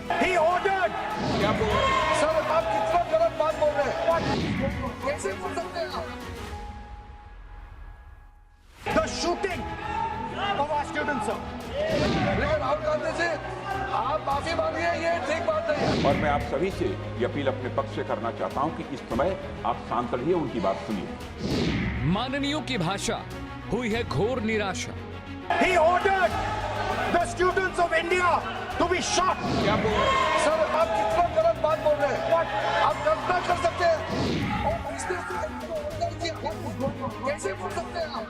He ordered. क्या बोल रहे हैं सर? आप कितना गलत बात बोल रहे हैं? कैसे बोल सकते हैं आप? The shooting of our students, sir. लेकिन राहुल गांधी जी, आप माफी मांगिए, ये ठीक बात नहीं है। और मैं आप सभी से ये अपील अपने पक्ष से करना चाहता हूं कि इस समय आप शांत रहिए, उनकी बात सुनिए। माननीयों की भाषा हुई है घोर निराशा। He ordered the students of India to be shot. क्या बोल रहे हैं सर? आप कितना गलत बात बोल रहे हैं? आप कल्पना कर सकते हैं? और इसने ऑर्डर किया, कैसे बोल सकते हैं आप?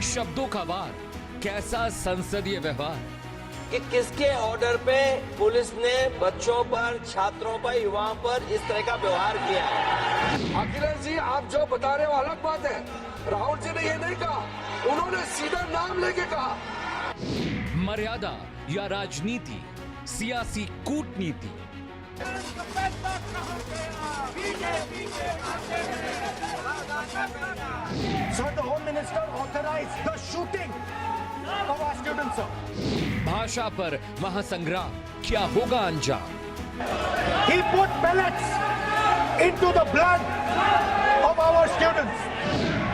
शब्दों का वार, कैसा संसदीय व्यवहार। कि किसके ऑर्डर पे पुलिस ने बच्चों पर, छात्रों पर, युवाओं पर इस तरह का व्यवहार किया है? अखिलेश जी, आप जो बता रहे हो अलग बात है। राहुल जी ने ये नहीं कहा, उन्होंने सीधा नाम लेके कहा। मर्यादा या राजनीति, सियासी कूटनीति। Sir, the Home Minister authorized the shooting of our students, sir. भाषा पर महासंग्राम क्या होगा अंजाम? He put pellets into the blood of our students.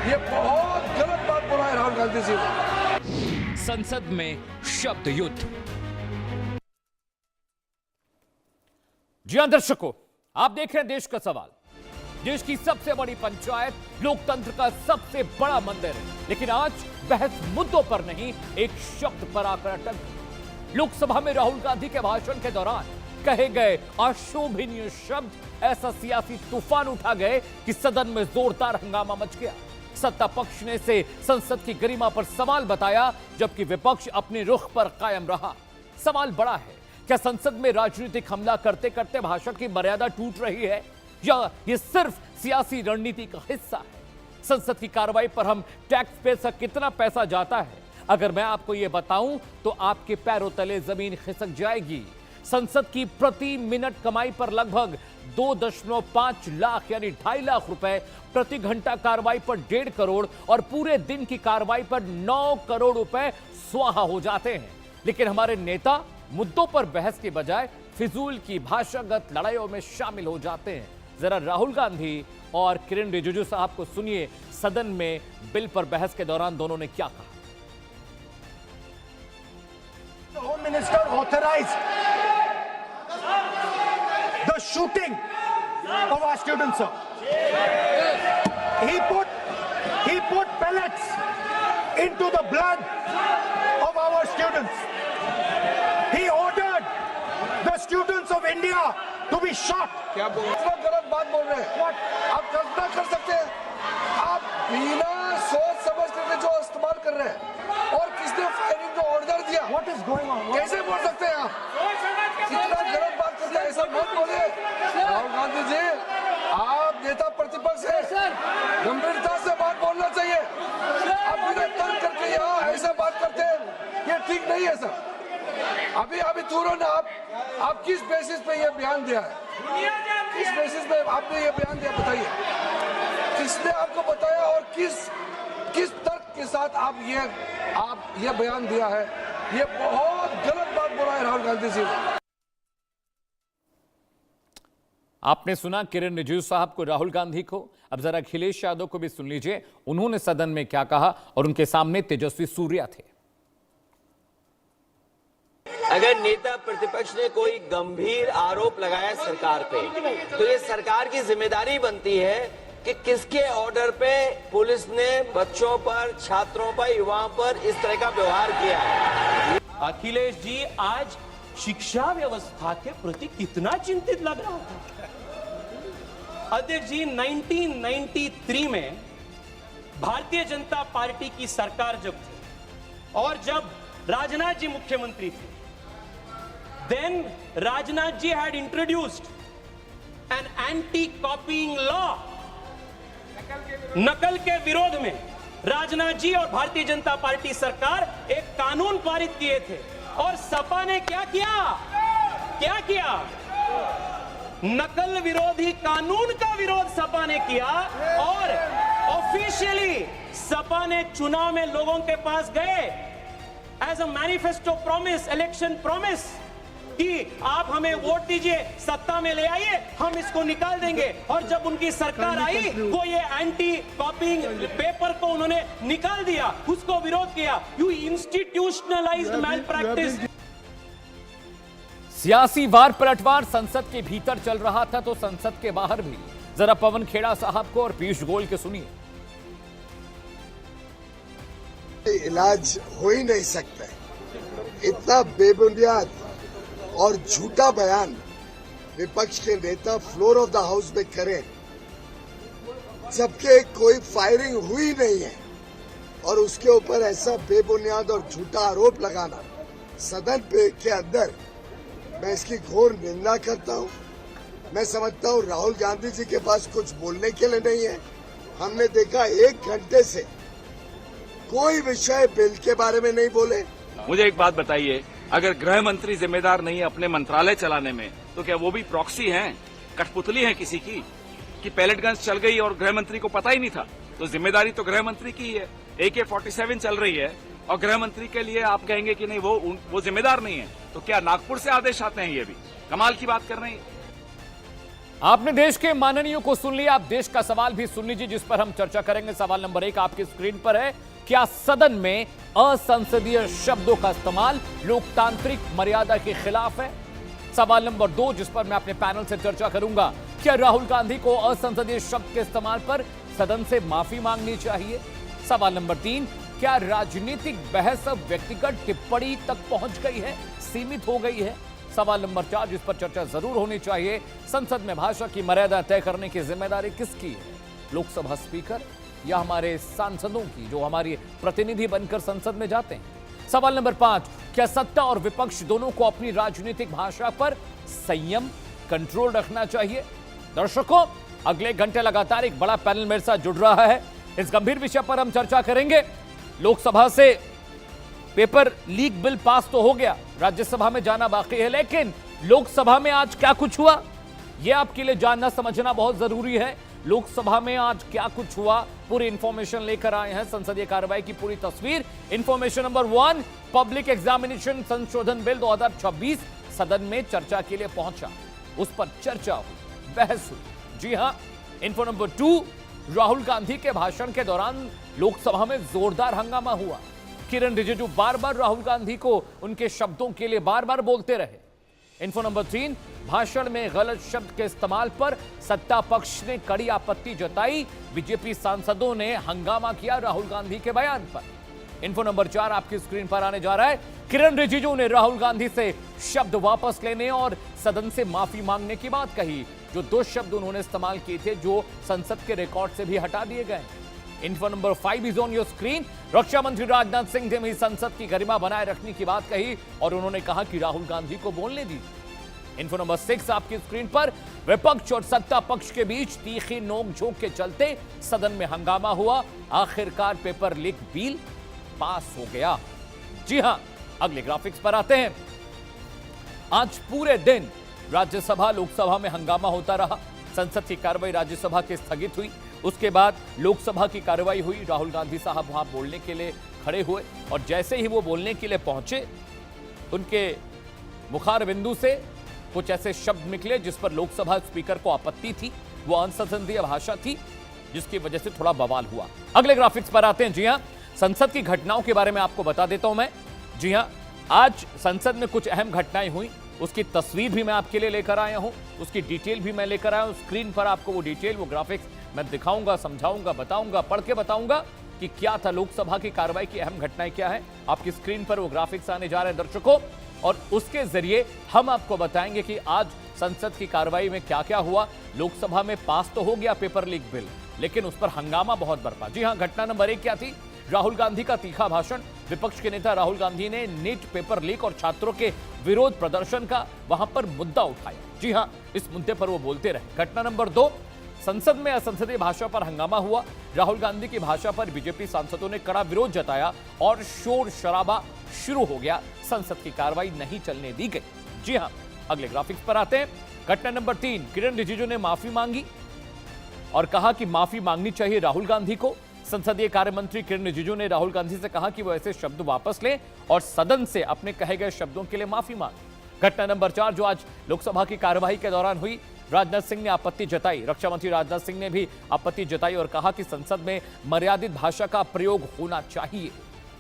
ये बहुत गलत बात बोला है राहुल गांधी जी ने। संसद में शब्द युद्ध। जी हां दर्शकों, आप देख रहे हैं देश का सवाल। देश की सबसे बड़ी पंचायत, लोकतंत्र का सबसे बड़ा मंदिर है, लेकिन आज बहस मुद्दों पर नहीं, एक शब्द पर आकर अटक गई। लोकसभा में राहुल गांधी के भाषण के दौरान कहे गए अशोभनीय शब्द ऐसा सियासी तूफान उठा गए कि सदन में जोरदार हंगामा मच गया। सत्ता पक्ष ने इसे संसद की गरिमा पर सवाल बताया, जबकि विपक्ष अपने रुख पर कायम रहा। सवाल बड़ा है, क्या संसद में राजनीतिक हमला करते करते भाषण की मर्यादा टूट रही है, या ये सिर्फ सियासी रणनीति का हिस्सा है? संसद की कार्रवाई पर हम टैक्स पेयर से कितना पैसा जाता है, अगर मैं आपको यह बताऊं तो आपके पैरों तले जमीन खिसक जाएगी। संसद की प्रति मिनट कमाई पर लगभग 2.5 लाख यानी 2.5 लाख रुपए, प्रति घंटा कार्रवाई पर 1.5 करोड़ और पूरे दिन की कार्रवाई पर 9 करोड़ रुपए स्वाहा हो जाते हैं। लेकिन हमारे नेता मुद्दों पर बहस के बजाय फिजूल की भाषागत लड़ाइयों में शामिल हो जाते हैं। जरा राहुल गांधी और किरण रिजिजू साहब को सुनिए, सदन में बिल पर बहस के दौरान दोनों ने क्या कहा। The Home Minister authorized the shooting of our students, sir. He put pellets into the blood of our students. He ordered the students of India to be shot. क्या बोल रहे हैं? इतना गलत बात बोल रहे हैं। आप कल्पना कर सकते हैं? आप बिना सोच समझ करके जो इस्तेमाल कर रहे हैं, और किसने फायरिंग का ऑर्डर दिया? What is going on? कैसे बोल सकते हैं आप? कितना गलत बात करते हैं, ऐसा मत बोले। राहुल गांधी जी, आप नेता प्रतिपक्ष हैं, गंभीरता से बात बोलना चाहिए। आप बिना तर्क करके यहाँ ऐसा बात करते हैं, ये ठीक नहीं है सर। अभी तुरंत आप किस बेसिस पे ये बयान दिया है? किस बेसिस पे आपने ये बयान दिया, बताइए। किसने आपको बताया और किस तर्क के साथ आप ये बयान दिया है? ये बहुत गलत बात बोला है राहुल गांधी जी। आपने सुना किरण रिजिजू साहब को, राहुल गांधी को। अब जरा अखिलेश यादव को भी सुन लीजिए, उन्होंने सदन में क्या कहा और उनके सामने तेजस्वी सूर्या थे। अगर नेता प्रतिपक्ष ने कोई गंभीर आरोप लगाया सरकार पे, तो ये सरकार की जिम्मेदारी बनती है कि किसके ऑर्डर पे पुलिस ने बच्चों पर, छात्रों पर, युवाओं पर इस तरह का व्यवहार किया है। अखिलेश जी आज शिक्षा व्यवस्था के प्रति कितना चिंतित लग रहा था। अध्यक्ष जी, 1993 में भारतीय जनता पार्टी की सरकार जब थी और जब राजनाथ जी मुख्यमंत्री थे, then Rajnath ji had introduced an anti-copying law। नकल के विरोध में राजनाथ जी और भारतीय जनता पार्टी सरकार एक कानून पारित किए थे, और सपा ने क्या किया? नकल विरोधी कानून का विरोध सपा ने किया, और ऑफिशियली सपा ने चुनाव में लोगों के पास गए as a manifesto promise, election promise, कि आप हमें वोट दीजिए, सत्ता में ले आइए, हम इसको निकाल देंगे। और जब उनकी सरकार आई, वो ये एंटी कॉपिंग पेपर को उन्होंने निकाल दिया, उसको विरोध किया। You institutionalised malpractice. सियासी वार पलटवार संसद के भीतर चल रहा था तो संसद के बाहर भी। जरा पवन खेड़ा साहब को और पीयूष गोयल के सुनिए। इलाज हो ही नहीं सकता है। इतना बेबुनियाद और झूठा बयान विपक्ष के नेता फ्लोर ऑफ द हाउस में करें, जबकि कोई फायरिंग हुई नहीं है और उसके ऊपर ऐसा बेबुनियाद और झूठा आरोप लगाना सदन पे के अंदर, मैं इसकी घोर निंदा करता हूं। मैं समझता हूं राहुल गांधी जी के पास कुछ बोलने के लिए नहीं है। हमने देखा 1 घंटे से कोई विषय बिल के बारे में नहीं बोले। मुझे एक बात बताइए, अगर गृह मंत्री जिम्मेदार नहीं है अपने मंत्रालय चलाने में, तो क्या वो भी प्रॉक्सी हैं, कठपुतली हैं किसी की, कि पैलेट गन्स चल गई और गृह मंत्री को पता ही नहीं था? तो जिम्मेदारी तो गृह मंत्री की ही है। AK-47 चल रही है और गृह मंत्री के लिए आप कहेंगे कि नहीं वो जिम्मेदार नहीं है, तो क्या नागपुर से आदेश आते हैं? ये भी कमाल की बात कर रहे हैं। आपने देश के माननीयों को सुन लिया, आप देश का सवाल भी सुन लीजिए जिस पर हम चर्चा करेंगे। सवाल नंबर 1 आपकी स्क्रीन पर है। क्या सदन में असंसदीय शब्दों का इस्तेमाल लोकतांत्रिक मर्यादा के खिलाफ है? सवाल नंबर 2 जिस पर मैं अपने पैनल से चर्चा करूंगा, क्या राहुल गांधी को असंसदीय शब्द के इस्तेमाल पर सदन से माफी मांगनी चाहिए? सवाल नंबर 3, क्या राजनीतिक बहस अब व्यक्तिगत टिप्पणी तक पहुंच गई है, सीमित हो गई है? सवाल नंबर 4 जिस पर चर्चा जरूर होनी चाहिए, संसद में भाषा की मर्यादा तय करने की जिम्मेदारी किसकी है, लोकसभा स्पीकर या हमारे सांसदों की, जो हमारे प्रतिनिधि बनकर संसद में जाते हैं? सवाल नंबर 5, क्या सत्ता और विपक्ष दोनों को अपनी राजनीतिक भाषा पर संयम, कंट्रोल रखना चाहिए? दर्शकों, अगले घंटे लगातार एक बड़ा पैनल मेरे साथ जुड़ रहा है। इस गंभीर विषय पर हम चर्चा करेंगे। लोकसभा से पेपर लीक बिल पास तो हो गया, राज्यसभा में जाना बाकी है, लेकिन लोकसभा में आज क्या कुछ हुआ, यह आपके लिए जानना समझना बहुत जरूरी है। लोकसभा में आज क्या कुछ हुआ, पूरी इंफॉर्मेशन लेकर आए हैं। संसदीय कार्रवाई की पूरी तस्वीर। इंफॉर्मेशन नंबर 1, पब्लिक एग्जामिनेशन संशोधन बिल 2026 सदन में चर्चा के लिए पहुंचा, उस पर चर्चा हुई, बहस हुई। जी हां। इन्फो नंबर 2, राहुल गांधी के भाषण के दौरान लोकसभा में जोरदार हंगामा हुआ। किरण रिजिजू बार बार राहुल गांधी को उनके शब्दों के लिए बार बार बोलते रहे। इन्फो नंबर 3, भाषण में गलत शब्द के इस्तेमाल पर सत्ता पक्ष ने कड़ी आपत्ति जताई, बीजेपी सांसदों ने हंगामा किया राहुल गांधी के बयान पर। इन्फो नंबर 4 आपकी स्क्रीन पर आने जा रहा है। किरण रिजिजू ने राहुल गांधी से शब्द वापस लेने और सदन से माफी मांगने की बात कही, जो 2 शब्द उन्होंने इस्तेमाल किए थे जो संसद के रिकॉर्ड से भी हटा दिए गए। Info number 5 is on your screen. रक्षा मंत्री राजनाथ सिंह ने भी संसद की गरिमा बनाए रखने की बात कही और उन्होंने कहा कि राहुल गांधी को बोलने दीजिए। इन्फो नंबर 6 आपकी स्क्रीन पर। विपक्ष और सत्ता पक्ष के बीच तीखी नोकझोंक के चलते सदन में हंगामा हुआ, आखिरकार पेपर लीक बिल पास हो गया। जी हां, अगले ग्राफिक्स पर आते हैं। आज पूरे दिन राज्यसभा लोकसभा में हंगामा होता रहा। संसद की कार्रवाई राज्यसभा की स्थगित हुई, उसके बाद लोकसभा की कार्रवाई हुई। राहुल गांधी साहब वहां बोलने के लिए खड़े हुए और जैसे ही वो बोलने के लिए पहुंचे, उनके मुखार बिंदु से कुछ ऐसे शब्द निकले जिस पर लोकसभा स्पीकर को आपत्ति थी। वो असंसदीय भाषा थी जिसकी वजह से थोड़ा बवाल हुआ। अगले ग्राफिक्स पर आते हैं। जी हां, संसद की घटनाओं के बारे में आपको बता देता हूं मैं। जी हां, आज संसद में कुछ अहम घटनाएं हुई, उसकी तस्वीर भी मैं आपके लिए लेकर आया हूं, उसकी डिटेल भी मैं लेकर आया हूं। स्क्रीन पर आपको वो डिटेल, वो ग्राफिक्स मैं दिखाऊंगा, समझाऊंगा, बताऊंगा, पढ़ के बताऊंगा कि क्या था लोकसभा की कार्रवाई की अहम घटनाएं क्या है। आपकी स्क्रीन पर वो ग्राफिक्स आने जा रहे हैं दर्शकों, और उसके जरिए हम आपको बताएंगे कि आज संसद की कार्रवाई में क्या क्या हुआ। लोकसभा में पास तो हो गया पेपर लीक बिल, लेकिन उस पर हंगामा बहुत बरपा। जी हां, घटना नंबर 1 क्या थी? राहुल गांधी का तीखा भाषण। विपक्ष के नेता राहुल गांधी ने नीट पेपर लीक और छात्रों के विरोध प्रदर्शन का वहां पर मुद्दा उठाया। जी हां, इस मुद्दे पर वो बोलते रहे। घटना नंबर 2, संसद में असंसदीय भाषा पर हंगामा हुआ। राहुल गांधी की भाषा पर बीजेपी सांसदों ने कड़ा विरोध जताया और शोर शराबा शुरू हो गया। संसद की कार्रवाई नहीं चलने दी गई। जी हां, अगले ग्राफिक्स पर आते हैं। घटना नंबर 3, किरण रिजिजू ने माफी मांगी और कहा कि माफी मांगनी चाहिए राहुल गांधी को। संसदीय कार्य मंत्री किरण रिजिजू ने राहुल गांधी से कहा कि वो ऐसे शब्द वापस लें और सदन से अपने कहे गए शब्दों के लिए माफी मांगे। घटना नंबर 4 जो आज लोकसभा की कार्यवाही के दौरान हुई, राजनाथ सिंह ने आपत्ति जताई। रक्षा मंत्री राजनाथ सिंह ने भी आपत्ति जताई और कहा कि संसद में मर्यादित भाषा का प्रयोग होना चाहिए।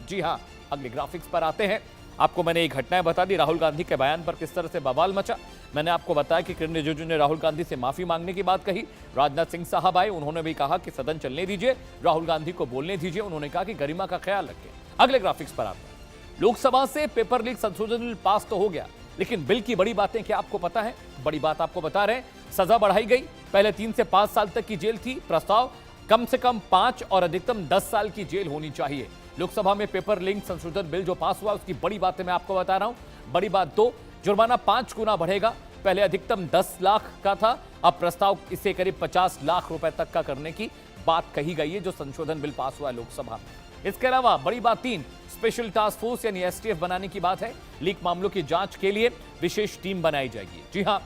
जी हां, अगले ग्राफिक्स पर आते हैं। आपको मैंने ये घटनाएं बता दी, राहुल गांधी के बयान पर किस तरह से बवाल मचा। मैंने आपको बताया कि किरण रिजिजू ने राहुल गांधी से माफी मांगने की बात कही। राजनाथ सिंह साहब आए, उन्होंने भी कहा कि सदन चलने दीजिए, राहुल गांधी को बोलने दीजिए। उन्होंने कहा कि गरिमा का ख्याल रखें। अगले ग्राफिक्स पर आते हैं। लोकसभा से पेपर लीक संशोधन बिल पास तो हो गया, लेकिन बिल की बड़ी बातें क्या आपको पता है? बड़ी बात आपको बता रहे हैं, सजा बढ़ाई गई। पहले 3 से 5 साल तक की जेल थी, प्रस्ताव कम से कम 5 और अधिकतम 10 साल की जेल होनी चाहिए। लोकसभा में पेपर लिंक संशोधन बिल जो पास हुआ, उसकी बड़ी बातें मैं आपको बता रहा हूं। बड़ी बात 2, जुर्माना 5 गुना बढ़ेगा। पहले अधिकतम 10 लाख का था, अब प्रस्ताव इसे करीब 50 लाख रुपए तक का करने की बात कही गई है, जो संशोधन बिल पास हुआ है लोकसभा में। इसके अलावा बड़ी बात 3, स्पेशल टास्क फोर्स यानी एसटीएफ बनाने की बात है। लीक मामलों की जांच के लिए विशेष टीम बनाई जाएगी। जी हां,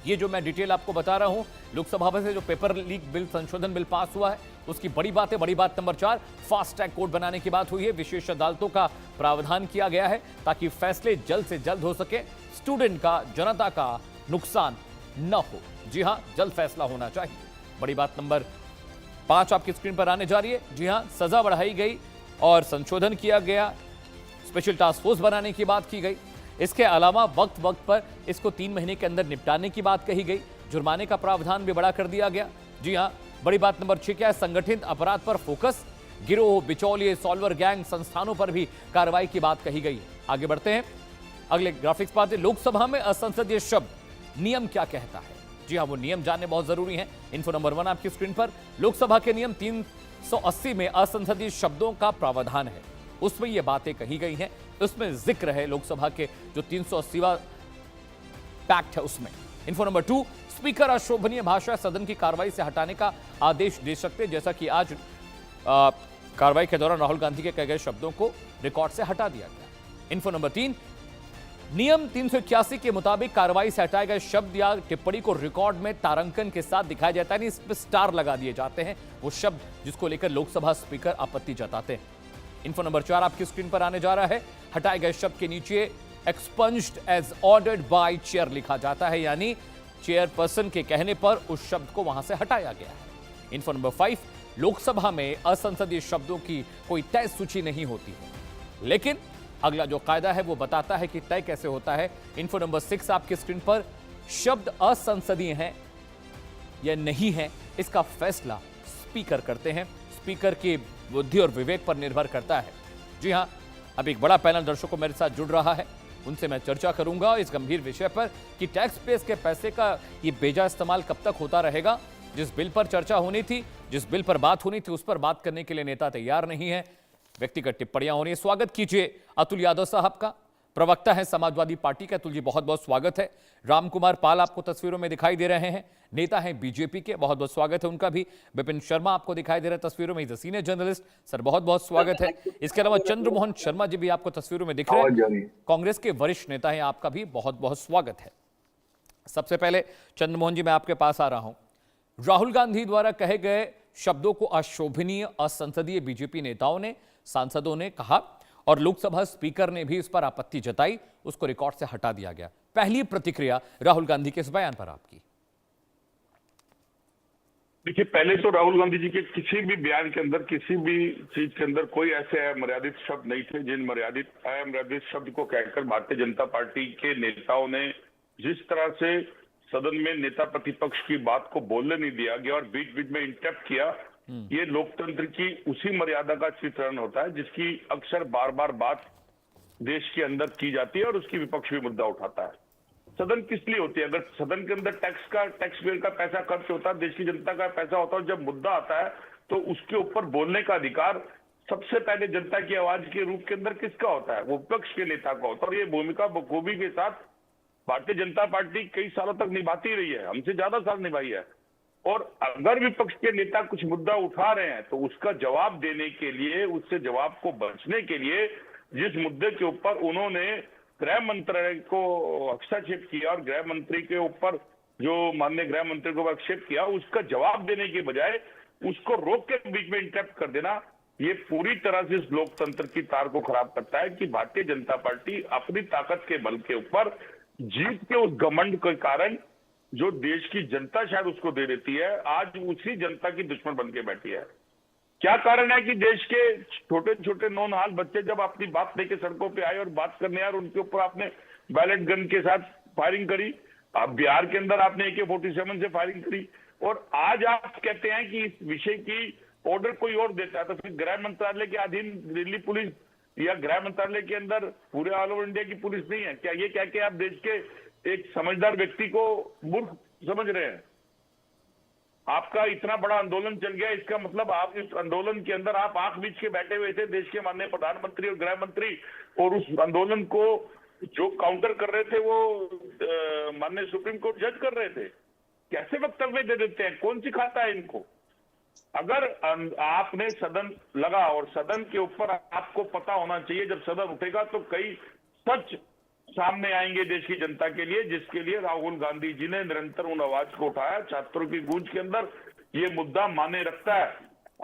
ये जो मैं डिटेल आपको बता रहा हूं, लोकसभा से जो पेपर लीक बिल संशोधन बिल पास हुआ है, उसकी बड़ी बात है। बड़ी बात नंबर 4, फास्ट ट्रैक कोर्ट बनाने की बात हुई है। विशेष अदालतों का प्रावधान किया गया है ताकि फैसले जल्द से जल्द हो सके, स्टूडेंट का, जनता का नुकसान न हो। जी हां, जल्द फैसला होना चाहिए। बड़ी बात नंबर 5 आपकी स्क्रीन पर आने जा रही है। जी हां, सजा बढ़ाई गई और संशोधन किया गया, स्पेशल टास्क फोर्स बनाने की बात की गई। इसके अलावा वक्त पर इसको 3 महीने के अंदर निपटाने की बात कही गई। जुर्माने का प्रावधान भी बड़ा कर दिया गया। जी हां, बड़ी बात नंबर 6 क्या है? संगठित अपराध पर फोकस, गिरोह, बिचौलिए, सॉल्वर गैंग संस्थानों पर भी कार्रवाई की बात कही गई। आगे बढ़ते हैं, अगले ग्राफिक्स पर आते हैं। लोकसभा में असंसदीय शब्द, नियम क्या कहता है? जी हां, वो नियम जानने बहुत जरूरी है। इन्फो नंबर 1 आपकी स्क्रीन पर। लोकसभा के नियम 380 में असंसदीय शब्दों का प्रावधान है, उसमें ये बातें कही गई हैं। उसमें जिक्र है लोकसभा के जो 380वां पैक्ट है उसमें। इन्फो नंबर 2, स्पीकर अशोभनीय भाषा सदन की कार्रवाई से हटाने का आदेश दे सकते हैं, जैसा कि आज कार्रवाई के दौरान राहुल गांधी के कहे गए शब्दों को रिकॉर्ड से हटा दिया गया। इन्फो नंबर 3, नियम 381 के मुताबिक कार्रवाई से हटाए गए शब्द या टिप्पणी को रिकॉर्ड में तारांकन के साथ दिखाया जाता है, इस पर स्टार लगा दिए जाते हैं वो शब्द जिसको लेकर लोकसभा स्पीकर आपत्ति जताते हैं। इन्फो नंबर 4 आपकी स्क्रीन पर आने जा रहा है। हटाए गए शब्द के नीचे एक्सपंज्ड एज ऑर्डर्ड बाय चेयर लिखा जाता है, यानी चेयरपर्सन के कहने पर उस शब्द को वहां से हटाया गया है। इन्फो नंबर 5, लोकसभा में असंसदीय शब्दों की कोई तय सूची नहीं होती है, लेकिन अगला जो कायदा है वो बताता है कि तय कैसे होता है। इन्फो नंबर 6 आपकी स्क्रीन पर, शब्द असंसदीय हैं या नहीं है, इसका फैसला स्पीकर करते हैं। स्पीकर की बुद्धि और विवेक पर निर्भर करता है। जी हां, अब एक बड़ा पैनल दर्शकों मेरे साथ जुड़ रहा है, उनसे मैं चर्चा करूंगा इस गंभीर विषय पर कि टैक्स पेयर्स के पैसे का ये बेजा इस्तेमाल कब तक होता रहेगा। जिस बिल पर चर्चा होनी थी, जिस बिल पर बात होनी थी, उस पर बात करने के लिए नेता तैयार नहीं है, व्यक्तिगत टिप्पणियां हो रही है। स्वागत कीजिए अतुल यादव साहब का, प्रवक्ता है समाजवादी पार्टी के। अतुल जी, बहुत बहुत स्वागत है। रामकुमार पाल आपको तस्वीरों में दिखाई दे रहे हैं, नेता हैं बीजेपी के, बहुत बहुत स्वागत है उनका भी। विपिन शर्मा आपको दिखाई दे रहे हैं तस्वीरों में, सीनियर जर्नलिस्ट, सर बहुत बहुत स्वागत है। इसके अलावा चंद्रमोहन शर्मा जी भी आपको तस्वीरों में दिख रहे हैं, कांग्रेस के वरिष्ठ नेता हैं, आपका भी बहुत बहुत स्वागत है। सबसे पहले चंद्रमोहन जी, मैं आपके पास आ रहा हूं। राहुल गांधी द्वारा कहे गए शब्दों को अशोभनीय, असंसदीय बीजेपी नेताओं ने, सांसदों ने कहा और लोकसभा स्पीकर ने भी इस पर आपत्ति जताई, उसको रिकॉर्ड से हटा दिया गया। पहली प्रतिक्रिया राहुल गांधी के इस बयान पर आपकी? देखिए, पहले तो राहुल गांधी जी के किसी भी बयान के अंदर, किसी भी चीज के अंदर कोई ऐसे अमर्यादित शब्द नहीं थे जिन अमर्यादित शब्द को कहकर भारतीय जनता पार्टी के नेताओं ने जिस तरह से सदन में नेता प्रतिपक्ष की बात को बोलने नहीं दिया गया और बीच बीच में इंटरप्ट किया, ये लोकतंत्र की उसी मर्यादा का चित्रण होता है जिसकी अक्सर बार बार बात देश के अंदर की जाती है और उसकी विपक्ष भी मुद्दा उठाता है। सदन किस लिए होती है? अगर सदन के अंदर टैक्स पेयर का पैसा खर्च होता है, देश की जनता का पैसा होता है, और जब मुद्दा आता है तो उसके ऊपर बोलने का अधिकार सबसे पहले जनता की आवाज के रूप के अंदर किसका होता है? वो विपक्ष के नेता का होता है। और ये भूमिका बखूबी के साथ भारतीय जनता पार्टी कई सालों तक निभाती रही है, हमसे ज्यादा साल निभाई है। और अगर विपक्ष के नेता कुछ मुद्दा उठा रहे हैं तो उसका जवाब देने के लिए, उससे जवाब को बचने के लिए, जिस मुद्दे के ऊपर उन्होंने गृह मंत्रालय को हस्तक्षेप किया और गृह मंत्री के ऊपर जो माननीय गृह मंत्री को आक्षेप किया, उसका जवाब देने के बजाय उसको रोक के बीच में इंटरप्ट कर देना, ये पूरी तरह से इस लोकतंत्र की तार को खराब करता है कि भारतीय जनता पार्टी अपनी ताकत के बल के ऊपर जीत के उस घमंड के कारण जो देश की जनता शायद उसको दे देती है, आज उसी जनता की दुश्मन बन के बैठी है। क्या कारण है कि देश के छोटे छोटे नौनहाल बच्चे जब अपनी बात लेके सड़कों पे आए और बात करने आए और उनके ऊपर आपने बैलेट गन के साथ फायरिंग करी, अब बिहार के अंदर आपने AK-47 से फायरिंग करी, और आज आप कहते हैं कि इस विषय की ऑर्डर कोई और देता है, तो फिर गृह मंत्रालय के अधीन दिल्ली पुलिस या गृह मंत्रालय के अंदर पूरे ऑल ओवर इंडिया की पुलिस नहीं है क्या? ये क्या कि आप देश के एक समझदार व्यक्ति को मूर्ख समझ रहे हैं? आपका इतना बड़ा आंदोलन चल गया, इसका मतलब आप इस आंदोलन के अंदर आप आंख बीच के बैठे हुए थे, देश के माननीय प्रधानमंत्री और गृह मंत्री, और उस आंदोलन को जो काउंटर कर रहे थे वो माननीय सुप्रीम कोर्ट जज कर रहे थे। कैसे वक्तव्य दे देते हैं? कौन सिखाता है इनको? अगर आपने सदन लगा और सदन के ऊपर आपको पता होना चाहिए, जब सदन उठेगा तो कई सच सामने आएंगे देश की जनता के लिए, जिसके लिए राहुल गांधी जी ने निरंतर उन आवाज को उठाया। छात्रों की गूंज के अंदर ये मुद्दा माने रखता है।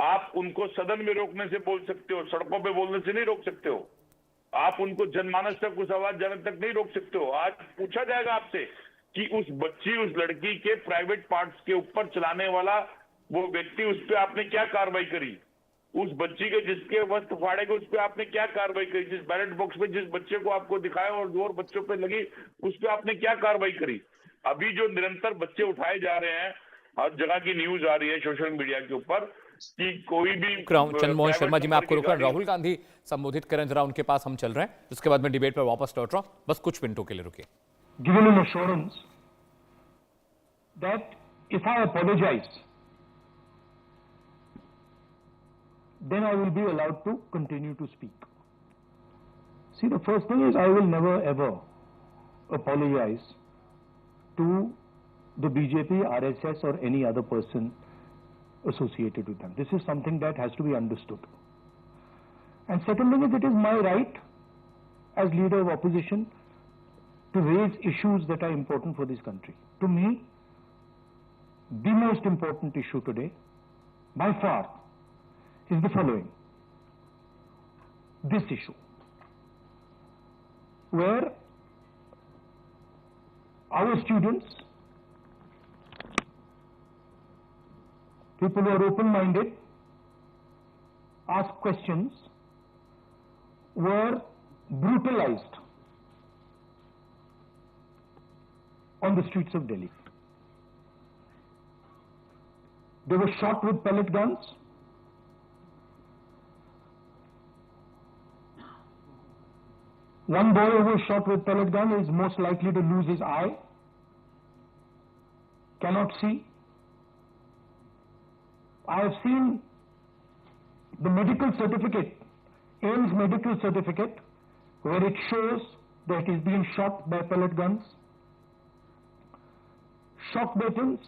आप उनको सदन में रोकने से बोल सकते हो, सड़कों पे बोलने से नहीं रोक सकते हो। आप उनको जनमानस तक उस आवाज जाने तक नहीं रोक सकते हो। आज पूछा जाएगा आपसे कि उस बच्ची, उस लड़की के प्राइवेट पार्ट्स के ऊपर चलाने वाला वो व्यक्ति, उस पर आपने क्या कार्रवाई करी? उस बच्ची के जिसके वस्त्र फाड़े गए उस पर आपने क्या कार्रवाई करी? जिस बैलेट बॉक्स में जिस बच्चे को आपको दिखाया और बच्चों पे लगी उस पर आपने क्या कार्रवाई करी? अभी जो निरंतर बच्चे उठाए जा रहे हैं, हर जगह की न्यूज आ रही है सोशल मीडिया के ऊपर कि कोई भी चंद्रमोहन शर्मा जी, मैं आपको रोक रहा हूं। राहुल गांधी संबोधित करें जरा, उनके पास हम चल रहे हैं, उसके बाद मैं डिबेट पर वापस लौट रहा हूं, बस कुछ मिनटों के लिए रुकिए। Given an assurance that if I apologize, then I will be allowed to continue to speak. See, the first thing is I will never ever apologize to the BJP, RSS or any other person associated with them. This is something that has to be understood. And second thing is, it is my right as leader of opposition to raise issues that are important for this country. To me, the most important issue today, by far, is the following. This issue, where our students, people who are open-minded, ask questions, were brutalized on the streets of Delhi. They were shot with pellet guns. One boy who was shot with pellet gun is most likely to lose his eye, cannot see. I have seen the medical certificate, AIMS medical certificate, where it shows that he is being shot by pellet guns. Shock weapons,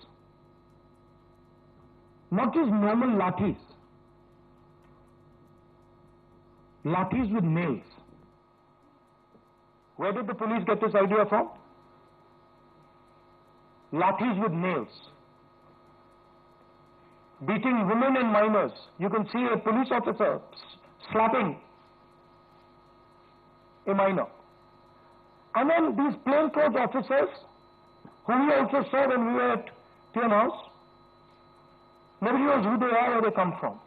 not just normal lathis, lathis with nails. Where did the police get this idea from? Lathis with nails. Beating women and minors. You can see a police officer slapping a minor. And then these plainclothes officers, who we also saw when we were at Tian House, nobody knows who they are, where they come from.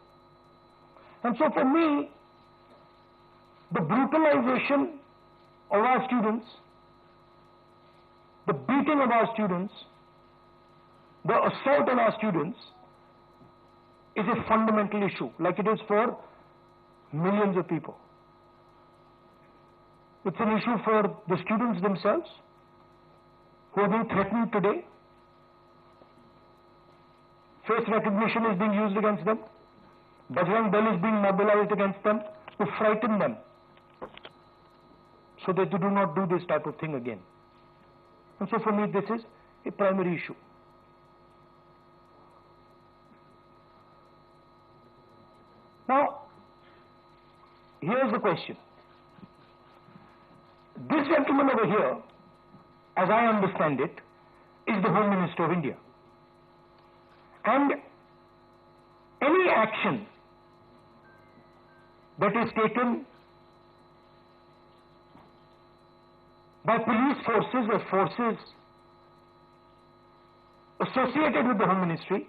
And so for me, the brutalization of our students, the beating of our students, the assault on our students is a fundamental issue, like it is for millions of people. It's an issue for the students themselves, who are being threatened today. Face recognition is being used against them. Bajrang Dal is being mobilized against them to frighten them so that they do not do this type of thing again. And so for me, this is a primary issue. Now, here's the question. This gentleman over here, as I understand it, is the Home Minister of India. And any action that is taken by police forces or forces associated with the Home Ministry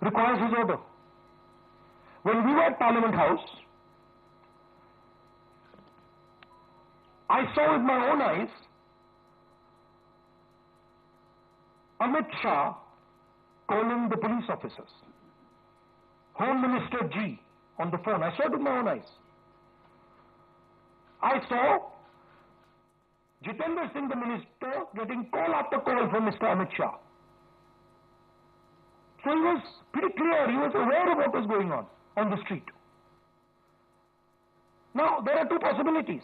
requires his order. When we were at Parliament House, I saw with my own eyes Amit Shah calling the police officers, Home Minister G on the phone. I saw it with my own eyes. I saw Jitendra Singh, the minister, getting call after call from Mr. Amit Shah. So he was pretty clear, he was aware of what was going on the street. Now, there are two possibilities.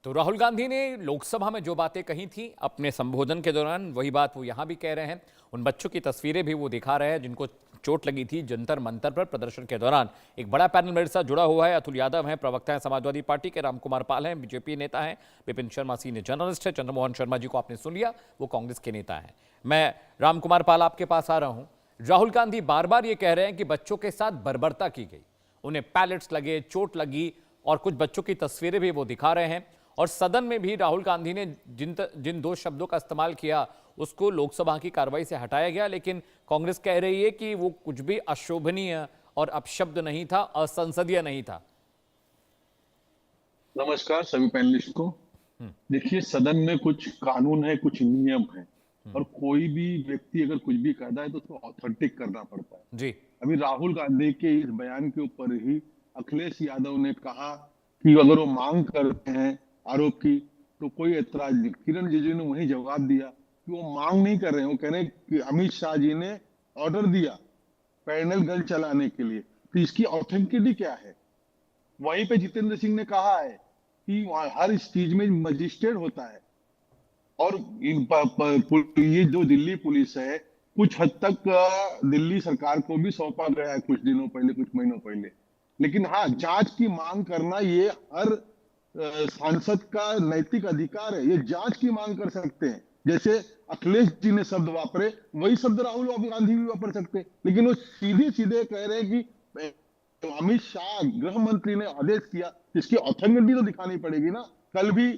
तो राहुल गांधी ने लोकसभा में जो बातें कही थी अपने संबोधन के दौरान, वही बात वो यहां भी कह रहे हैं। उन बच्चों की तस्वीरें भी वो दिखा रहे हैं जिनको चोट लगी थी जंतर मंतर पर प्रदर्शन के दौरान। एक बड़ा पैनल मेरे साथ जुड़ा हुआ है। अतुल यादव हैं, प्रवक्ता हैं समाजवादी पार्टी के, रामकुमार पाल हैं, बीजेपी नेता हैं, विपिन शर्मा सीनियर जर्नलिस्ट है, चंद्रमोहन शर्मा जी को आपने सुन लिया, वो कांग्रेस के नेता हैं। मैं रामकुमार पाल आपके पास आ रहा हूं। राहुल गांधी बार बार ये कह रहे हैं कि बच्चों के साथ बर्बरता की गई, उन्हें पैलेट्स लगे, चोट लगी, और कुछ बच्चों की तस्वीरें भी वो दिखा रहे हैं। और सदन में भी राहुल गांधी ने जिन दो शब्दों का इस्तेमाल किया उसको लोकसभा की कार्रवाई से हटाया गया, लेकिन कांग्रेस कह रही है कि वो कुछ भी अशोभनीय और अपशब्द नहीं था, असंसदीय नहीं था। नमस्कार सभी पैनलिस्ट को। देखिए, सदन में कुछ कानून है, कुछ नियम है, और कोई भी व्यक्ति अगर कुछ भी करता है तो उसको ऑथेंटिक करना पड़ता है जी। अभी राहुल गांधी के इस बयान के ऊपर ही अखिलेश यादव ने कहा कि अगर वो मांग करते हैं आरोप की तो कोई ऐतराज नहीं। किरण रिजिजू ने वही जवाब दिया कि वो मांग नहीं कर रहे हैं, वो कह रहे हैं कि अमित शाह जी ने ऑर्डर दिया पैनल गन चलाने के लिए, तो इसकी ऑथेंटिसिटी क्या है। वहीं पे जितेंद्र सिंह ने कहा है कि हर चीज में मजिस्ट्रेट होता है, और ये जो दिल्ली पुलिस है कुछ हद तक दिल्ली सरकार को भी सौंपा गया है कुछ दिनों पहले, कुछ महीनों पहले। लेकिन हाँ, जांच की मांग करना ये हर सांसद का नैतिक अधिकार है, ये जांच की मांग कर सकते हैं। जैसे अखिलेश जी ने शब्द वापरे वही शब्द राहुल गांधी भी वापर सकते हैं, लेकिन वो सीधे सीधे कह रहे हैं कि अमित शाह गृह मंत्री ने आदेश किया, इसकी ऑथेंटिसिटी तो दिखानी पड़ेगी ना। कल भी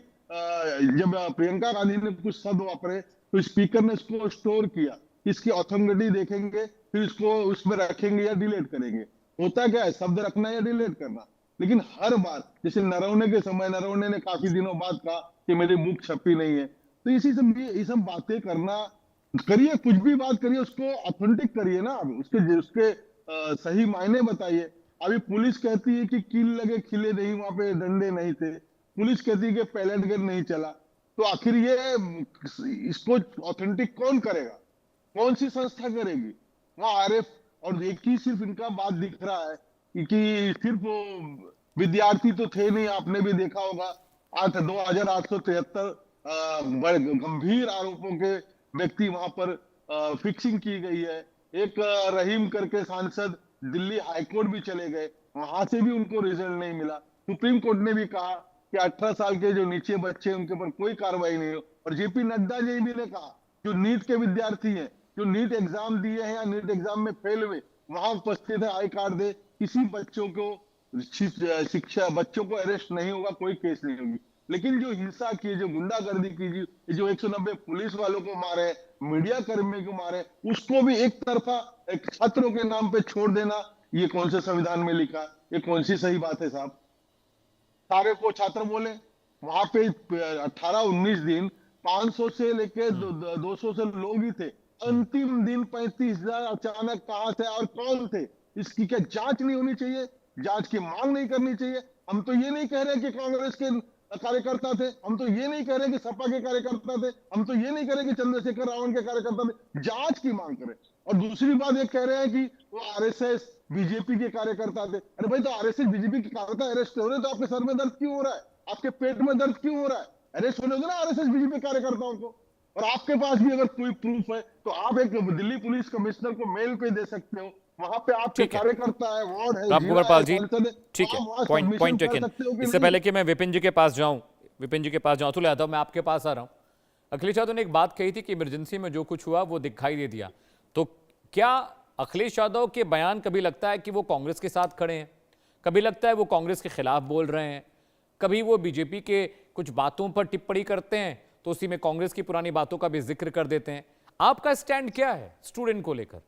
जब प्रियंका गांधी ने कुछ शब्द वापरे तो स्पीकर ने इसको स्टोर किया, इसकी ऑथेंटिसिटी देखेंगे, फिर इसको उसमें रखेंगे या डिलीट करेंगे। होता क्या है, शब्द रखना या डिलीट करना। लेकिन हर बार, जैसे नरवणे के समय नरवणे ने काफी दिनों बाद कहा कि मेरी बुक छपी नहीं है, तो इसी सब बातें करना, करिए कुछ भी बात करिए, उसको ऑथेंटिक करिए ना, उसके सही मायने बताइए। अभी पुलिस कहती है कि कील लगे खिले नहीं, वहां पे डंडे नहीं थे, पुलिस कहती है कि पैलेट गन नहीं चला, तो आखिर ये इसको ऑथेंटिक कौन करेगा, कौन सी संस्था करेगी। वहां आरएफ और एक ही सिर्फ इनका बात दिख रहा है कि सिर्फ विद्यार्थी तो थे नहीं, आपने भी देखा होगा 2873 गंभीर आरोपों के व्यक्ति वहां पर फिक्सिंग की गई है। एक रहीम करके सांसद दिल्ली हाईकोर्ट भी चले गए, वहां से भी उनको रिजल्ट नहीं मिला। सुप्रीम कोर्ट ने भी कहा कि 18 साल के जो नीचे बच्चे हैं उनके ऊपर कोई कार्रवाई नहीं हो। और जेपी नड्डा जी भी ने कहा जो नीट के विद्यार्थी हैं, जो नीट एग्जाम दिए हैं या नीट एग्जाम में फेल हुए, वहां उपस्थित है, आई कार्ड दे, किसी बच्चों को शिक्षा, बच्चों को अरेस्ट नहीं होगा, कोई केस नहीं होगी। लेकिन जो हिंसा की, जो गुंडागर्दी की, जो 190 पुलिस वालों को मारे, मीडिया कर्मियों को मारे, उसको भी एक तरफा एक छात्रों के नाम पे छोड़ देना, ये कौन से संविधान में लिखा, ये कौन सी सही बात है साहब। सारे को छात्र बोले, वहां पे 18-19 दिन 500 से लेके 200 से लोग ही थे। अंतिम दिन 35,000 अचानक कहां से और कौन थे, इसकी क्या जांच नहीं होनी चाहिए, जांच की मांग नहीं करनी चाहिए। हम तो ये नहीं कह रहे कि कांग्रेस के कार्यकर्ता थे, हम तो ये नहीं कह रहे कि सपा के कार्यकर्ता थे, हम तो ये नहीं कह रहे कि चंद्रशेखर रावण के कार्यकर्ता थे, जांच की मांग करें। और दूसरी बात ये कह रहे हैं कि वो आरएसएस बीजेपी के कार्यकर्ता थे। अरे भाई, तो आरएसएस बीजेपी के कार्यकर्ता अरेस्ट हो रहे, तो आपके सर में दर्द क्यों हो रहा है, आपके पेट में दर्द क्यों हो रहा है? अरेस्ट होने दो ना आरएसएस बीजेपी कार्यकर्ताओं को। और आपके पास भी अगर कोई प्रूफ है तो आप एक दिल्ली पुलिस कमिश्नर को मेल पे दे सकते हो, वहां पे आपके कार्यकर्ता है, वार्ड है, रामकुमार पाल जी, ठीक है, पॉइंट टेकन। इससे पहले कि मैं विपिन जी के पास जाऊं, अतुल यादव, मैं आपके पास आ रहा हूं। अखिलेश यादव ने एक बात कही थी कि इमरजेंसी में जो कुछ हुआ वो दिखाई दे दिया, तो क्या अखिलेश यादव के बयान कभी लगता है कि वो कांग्रेस के साथ खड़े हैं, कभी लगता है वो कांग्रेस के खिलाफ बोल रहे हैं, कभी वो बीजेपी के कुछ बातों पर टिप्पणी करते हैं तो उसी में कांग्रेस की पुरानी बातों का भी जिक्र कर देते हैं। आपका स्टैंड क्या है स्टूडेंट को लेकर,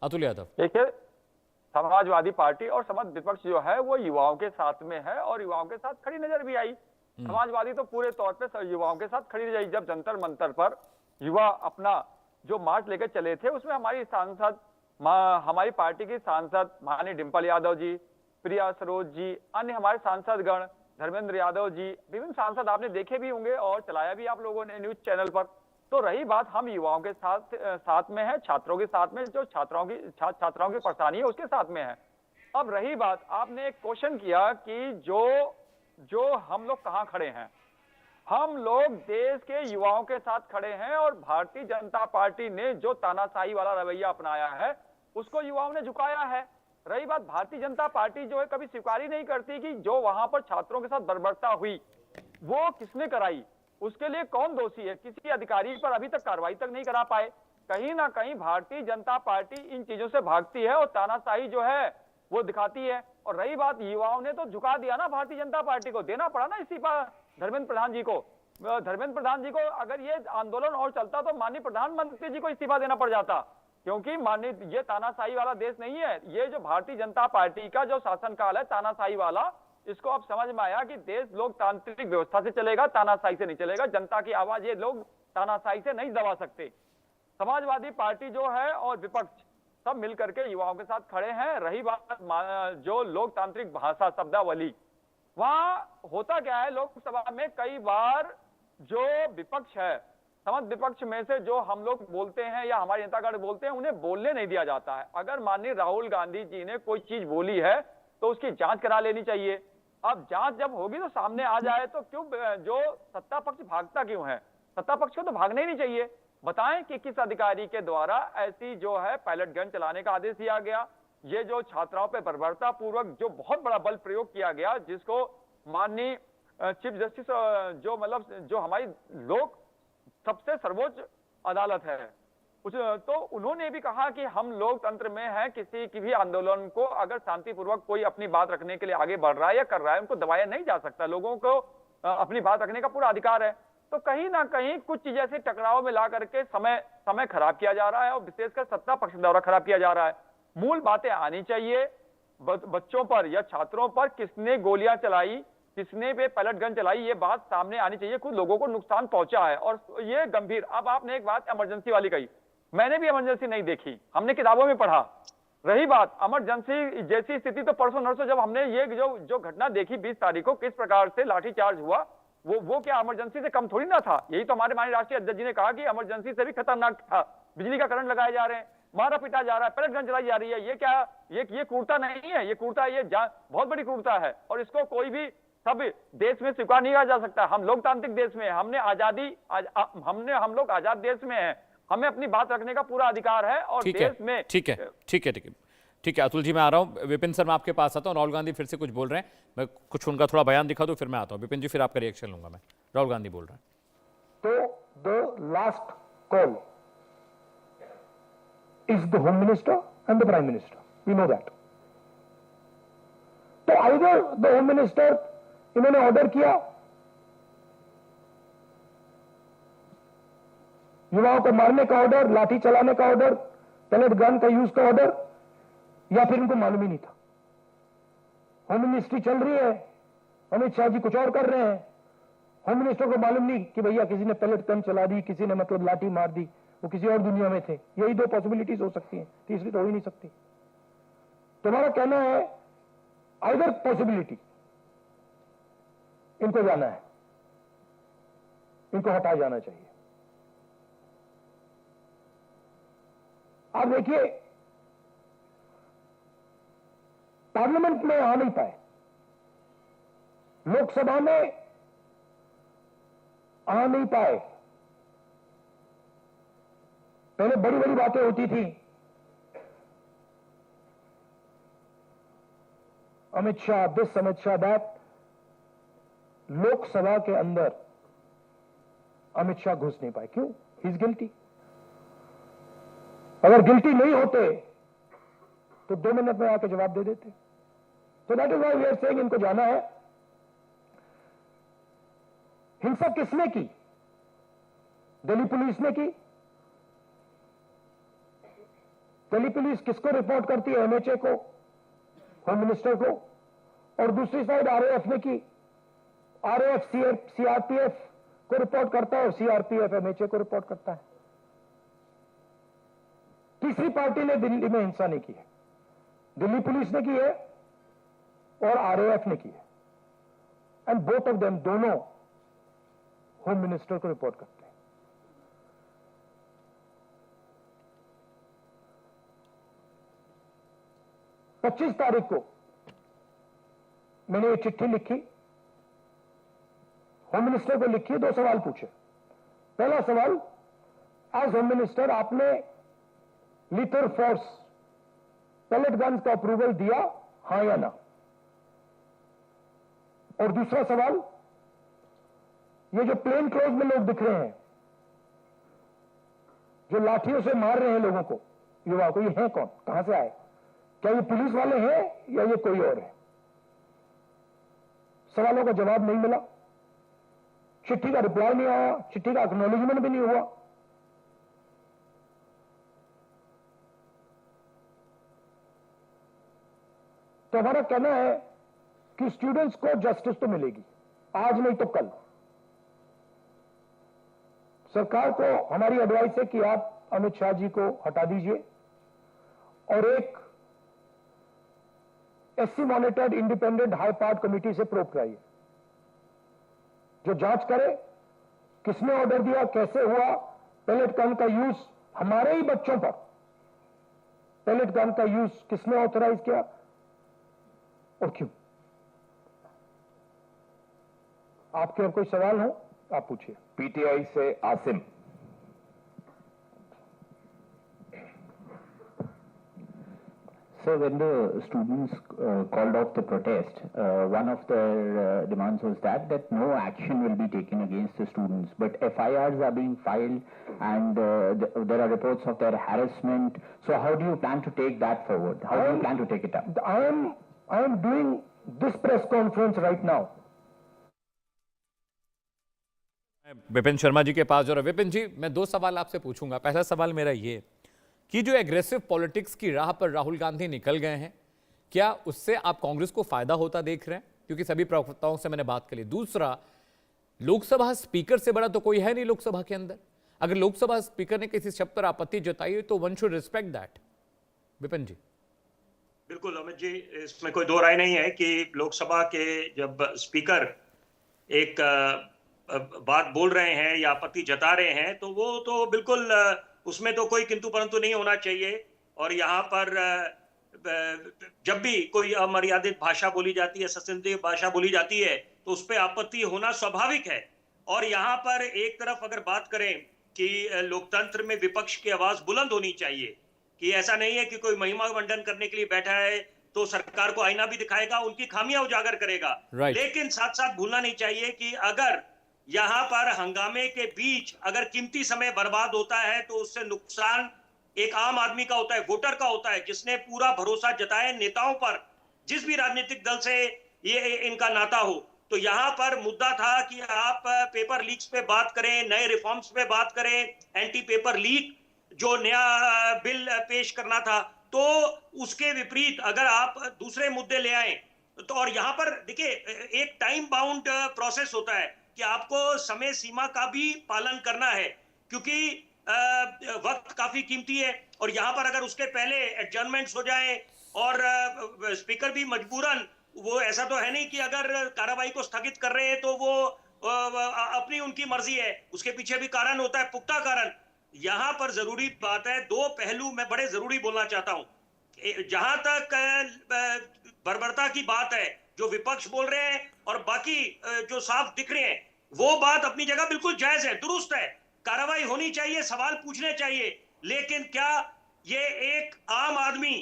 अतुल यादव? देखिए, समाजवादी पार्टी और समस्त विपक्ष जो है वो युवाओं के साथ में है और युवाओं के साथ खड़ी नजर भी आई। समाजवादी तो पूरे तौर पे युवाओं के साथ खड़ी नजर आई। जब जंतर मंतर पर युवा अपना जो मार्च लेकर चले थे, उसमें हमारी सांसद, हमारी पार्टी की सांसद माननीय डिंपल यादव जी, प्रिया सरोज जी, अन्य हमारे सांसदगण, धर्मेंद्र यादव जी, विभिन्न सांसद आपने देखे भी होंगे और चलाया भी आप लोगों ने न्यूज चैनल पर। तो रही बात, हम युवाओं के साथ में है, छात्रों के साथ में, जो छात्राओं की परेशानी है उसके साथ में है। अब रही बात, आपने एक क्वेश्चन किया कि जो हम लोग कहां खड़े हैं। हम लोग देश के युवाओं के साथ खड़े हैं और भारतीय जनता पार्टी ने जो तानाशाही वाला रवैया अपनाया है उसको युवाओं ने झुकाया है। रही बात, भारतीय जनता पार्टी जो है कभी स्वीकार ही नहीं करती कि जो वहां पर छात्रों के साथ बर्बरता हुई वो किसने कराई, उसके लिए कौन दोषी है। किसी अधिकारी पर अभी तक कार्रवाई तक नहीं करा पाए। कहीं ना कहीं भारतीय जनता पार्टी इन चीजों से भागती है और तानाशाही जो है वो दिखाती है। और रही बात, युवाओं ने तो झुका दिया ना भारतीय जनता पार्टी को, देना पड़ा ना इस्तीफा धर्मेंद्र प्रधान जी को। धर्मेंद्र प्रधान जी को अगर ये आंदोलन और चलता तो माननीय प्रधानमंत्री जी को इस्तीफा देना पड़ जाता, क्योंकि माननीय ये तानाशाही वाला देश नहीं है। ये जो भारतीय जनता पार्टी का जो शासनकाल है तानाशाही वाला, इसको अब समझ में आया कि देश लोकतांत्रिक व्यवस्था से चलेगा, तानाशाही से नहीं चलेगा। जनता की आवाज ये लोग तानाशाही से नहीं दबा सकते। समाजवादी पार्टी जो है और विपक्ष सब मिलकर के युवाओं के साथ खड़े हैं। रही बात जो लोकतांत्रिक भाषा शब्दावली, वहां होता क्या है, लोकसभा में कई बार जो विपक्ष है, समस्त विपक्ष में से जो हम लोग बोलते हैं या हमारे नेतागण बोलते हैं, उन्हें बोलने नहीं दिया जाता है। अगर माननीय राहुल गांधी जी ने कोई चीज बोली है तो उसकी जांच करा लेनी चाहिए। अब जांच जब होगी तो सामने आ जाए तो क्यों जो सत्ता पक्ष भागता क्यों है? सत्ता पक्ष को तो भागना ही नहीं चाहिए। बताएं कि किस अधिकारी के द्वारा ऐसी जो है पायलट गन चलाने का आदेश दिया गया। ये जो छात्राओं पे बर्बरता पूर्वक जो बहुत बड़ा बल प्रयोग किया गया, जिसको माननीय चीफ जस्टिस जो मतलब जो हमारी लोक सबसे सर्वोच्च अदालत है, तो उन्होंने भी कहा कि हम लोकतंत्र में हैं, किसी की भी आंदोलन को अगर शांतिपूर्वक कोई अपनी बात रखने के लिए आगे बढ़ रहा है या कर रहा है, उनको दबाया नहीं जा सकता। लोगों को अपनी बात रखने का पूरा अधिकार है। तो कहीं ना कहीं कुछ चीजें ऐसे टकराव में ला करके समय खराब किया जा रहा है और विशेषकर सत्ता पक्ष द्वारा खराब किया जा रहा है। मूल बातें आनी चाहिए। बच्चों पर या छात्रों पर किसने गोलियां चलाई, किसने पे पैलेट गन चलाई, ये बात सामने आनी चाहिए। कुछ लोगों को नुकसान पहुंचा है और ये गंभीर। अब आपने एक बात इमरजेंसी वाली कही, मैंने भी इमरजेंसी नहीं देखी, हमने किताबों में पढ़ा। रही बात इमरजेंसी जैसी स्थिति, तो परसों नरसों जब हमने ये जो घटना देखी 20 तारीख को किस प्रकार से लाठीचार्ज हुआ, वो क्या इमरजेंसी से कम थोड़ी ना था। यही तो हमारे माननीय राष्ट्रीय अध्यक्ष जी ने कहा कि इमरजेंसी से भी खतरनाक था। बिजली का करंट लगाए जा रहे हैं, मारा पीटा जा रहा है, पैलेट गन चलाई जा रही है। ये क्या, ये क्रूरता नहीं है, ये क्रूरता, ये बहुत बड़ी क्रूरता है और इसको कोई भी सब देश में स्वीकार नहीं किया जा सकता। हम लोकतांत्रिक देश में, हमने आजादी, हम लोग आजाद देश में हैं, हमें अपनी बात रखने का पूरा अधिकार है और देश में। ठीक है अतुल जी, मैं आ रहा हूं। विपिन सर, मैं आपके पास आता हूं। राहुल गांधी फिर से कुछ बोल रहे हैं, मैं कुछ उनका थोड़ा बयान दिखा दूं, फिर मैं आता हूं। विपिन जी, फिर आपका रिएक्शन लूंगा मैं। राहुल गांधी बोल रहे हैं। तो the last call is the Home Minister and the Prime Minister. We know that. तो either the Home Minister इन्होंने ऑर्डर किया युवाओं को मारने का ऑर्डर, लाठी चलाने का ऑर्डर, पैलेट गन का यूज का ऑर्डर, या फिर उनको मालूम ही नहीं था। होम मिनिस्ट्री चल रही है, अमित शाह जी कुछ और कर रहे हैं, होम मिनिस्टर को मालूम नहीं कि भैया किसी ने पैलेट गन चला दी, किसी ने मतलब लाठी मार दी, वो किसी और दुनिया में थे। यही दो पॉसिबिलिटीज हो सकती हैं, तीसरी तो हो ही नहीं सकती। तुम्हारा कहना है आइदर पॉसिबिलिटी, इनको जाना है, इनको हटाया जाना चाहिए। आप देखिए, पार्लियामेंट में आ नहीं पाए, लोकसभा में आ नहीं पाए। पहले बड़ी बड़ी बातें होती थी, अमित शाह दिस, अमित शाह दैट। लोकसभा के अंदर अमित शाह घुस नहीं पाए। क्यों? He is guilty. अगर गिल्टी नहीं होते तो 2 मिनट में आके जवाब दे देते। तो that is why we are saying इनको जाना है। हिंसा किसने की? दिल्ली पुलिस ने की। दिल्ली पुलिस किसको रिपोर्ट करती है? एमएचए को, होम मिनिस्टर को। और दूसरी साइड आरएएफ ने की। आरएएफ सीआरपीएफ को रिपोर्ट करता है और सीआरपीएफ एमएचए को रिपोर्ट करता है। तीसरी पार्टी ने दिल्ली में हिंसा नहीं की है। दिल्ली पुलिस ने की है और आरएएफ ने की है। एंड बोथ ऑफ देम, दोनों होम मिनिस्टर को रिपोर्ट करते हैं। पच्चीस तारीख को मैंने ये चिट्ठी लिखी, होम मिनिस्टर को लिखी, 2 सवाल पूछे। पहला सवाल, एज होम मिनिस्टर आपने लीथल फोर्स पेलेट गन्स का अप्रूवल दिया, हां या ना? और दूसरा सवाल, ये जो प्लेन क्लोज में लोग दिख रहे हैं, जो लाठियों से मार रहे हैं लोगों को, युवा को, ये हैं कौन? कहां से आए? क्या ये पुलिस वाले हैं या ये कोई और है? सवालों का जवाब नहीं मिला, चिट्ठी का रिप्लाई नहीं आया, चिट्ठी का एक्नॉलेजमेंट भी नहीं हुआ। तो हमारा कहना है कि स्टूडेंट्स को जस्टिस तो मिलेगी, आज नहीं तो कल। सरकार को हमारी एडवाइस है कि आप अमित शाह जी को हटा दीजिए और एक SC monitored independent high part committee से प्रोब कराइए, जो जांच करे किसने ऑर्डर दिया, कैसे हुआ, पेलेट गन का यूज हमारे ही बच्चों पर, पेलेट गन का यूज किसने ऑथराइज किया और क्यों। आपके और कोई सवाल हो आप पूछिए। पीटीआई से Asim. So when the students called off the protest, one of their demands was that no action will be taken against the students. But FIRs are being filed, and there are reports of their harassment. So how do you plan to take that forward? How do you plan to take it up? I am doing this press conference right now. Vipin Sharma ji के पास और विपिन जी, मैं 2 सवाल आपसे पूछूंगा। पहला सवाल मेरा ये कि जो एग्रेसिव पॉलिटिक्स की राह पर राहुल गांधी निकल गए हैं, क्या उससे आप कांग्रेस को फायदा होता देख रहे हैं? क्योंकि सभी प्रवक्ताओं से मैंने बात करी। दूसरा, लोकसभा स्पीकर से बड़ा तो कोई है नहीं लोकसभा के अंदर। अगर लोकसभा स्पीकर ने किसी शब्द पर आपत्ति जताई है तो one should respect that. Vipin ji. बिल्कुल अमित जी, इसमें कोई दो राय नहीं है कि लोकसभा के जब स्पीकर एक बात बोल रहे हैं या आपत्ति जता रहे हैं तो वो तो बिल्कुल उसमें तो कोई किंतु परंतु नहीं होना चाहिए। और यहाँ पर जब भी कोई अमर्यादित भाषा बोली जाती है, सशस्त्र भाषा बोली जाती है, तो उस पर आपत्ति होना स्वाभाविक है। और यहाँ पर एक तरफ अगर बात करें कि लोकतंत्र में विपक्ष की आवाज बुलंद होनी चाहिए, कि ऐसा नहीं है कि कोई महिमा मंडन करने के लिए बैठा है तो सरकार को आईना भी दिखाएगा, उनकी खामियां उजागर करेगा। लेकिन साथ साथ भूलना नहीं चाहिए कि अगर यहाँ पर हंगामे के बीच अगर कीमती समय बर्बाद होता है तो उससे नुकसान एक आम आदमी का होता है, वोटर का होता है, जिसने पूरा भरोसा जताया नेताओं पर, जिस भी राजनीतिक दल से ये इनका नाता हो। तो यहाँ पर मुद्दा था कि आप पेपर लीक्स पे बात करें, नए रिफॉर्म्स पे बात करें, एंटी पेपर लीक जो नया बिल पेश करना था, तो उसके विपरीत अगर आप दूसरे मुद्दे ले आए तो, और यहाँ पर देखिए एक टाइम बाउंड प्रोसेस होता है कि आपको समय सीमा का भी पालन करना है, क्योंकि वक्त काफी कीमती है। और यहाँ पर अगर उसके पहले एडजर्नमेंट्स हो जाएं और स्पीकर भी मजबूरन, वो ऐसा तो है नहीं कि अगर कार्रवाई को स्थगित कर रहे हैं तो वो अपनी उनकी मर्जी है, उसके पीछे भी कारण होता है, पुख्ता कारण। यहाँ पर जरूरी बात है, 2 पहलू मैं बड़े जरूरी बोलना चाहता हूं। जहां तक बर्बरता की बात है, जो विपक्ष बोल रहे हैं और बाकी जो साफ दिख रहे हैं, वो बात अपनी जगह बिल्कुल जायज है, दुरुस्त है, कार्रवाई होनी चाहिए, सवाल पूछने चाहिए। लेकिन क्या ये एक आम आदमी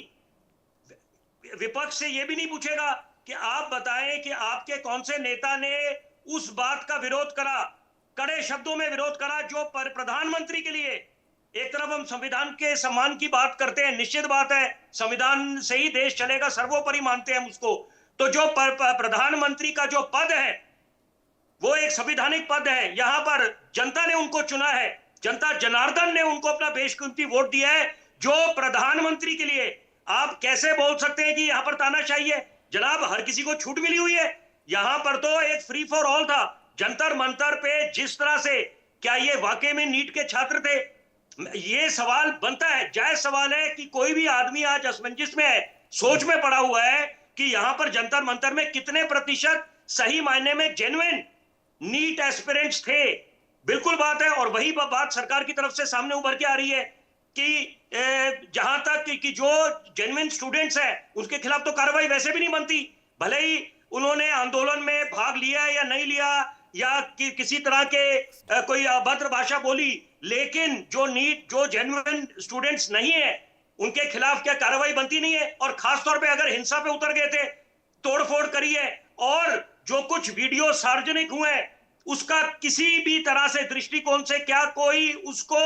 विपक्ष से ये भी नहीं पूछेगा कि आप बताएं कि आपके कौन से नेता ने उस बात का विरोध करा, कड़े शब्दों में विरोध करा, जो प्रधानमंत्री के लिए एक तरफ हम संविधान के सम्मान की बात करते हैं, निश्चित बात है संविधान से ही देश चलेगा, सर्वोपरि मानते हैं हम उसको। तो जो प्रधानमंत्री का जो पद है वो एक संवैधानिक पद है, यहां पर जनता ने उनको चुना है, जनता जनार्दन ने उनको अपना बेशकीमती वोट दिया है। जो प्रधानमंत्री के लिए आप कैसे बोल सकते हैं कि यहां पर तानाशाही है? जनाब, हर किसी को छूट मिली हुई है। यहां पर तो एक फ्री फॉर ऑल था। जंतर मंतर पे जिस तरह से, क्या ये वाकई में नीट के छात्र थे? ये सवाल बनता है, जायज सवाल है कि कोई भी आदमी आज असमंजस में है, सोच में पड़ा हुआ है कि यहां पर जंतर मंतर में कितने प्रतिशत सही मायने में जेन्युइन नीट एस्पिरेंट्स थे। बिल्कुल बात है, और वही बात सरकार की तरफ से सामने उभर के आ रही है कि जहां तक कि जो जेन्युइन स्टूडेंट्स हैं उनके खिलाफ तो कार्रवाई वैसे भी नहीं बनती, भले ही उन्होंने आंदोलन में भाग लिया या नहीं लिया या किसी तरह के कोई अभद्र भाषा बोली, लेकिन जो जेन्युइन स्टूडेंट्स नहीं है उनके खिलाफ क्या कार्रवाई बनती नहीं है? और खासतौर पे अगर हिंसा पे उतर गए थे, तोड़फोड़ करी है, और जो कुछ वीडियो सार्वजनिक हुए हैं उसका किसी भी तरह से दृष्टिकोण से क्या कोई उसको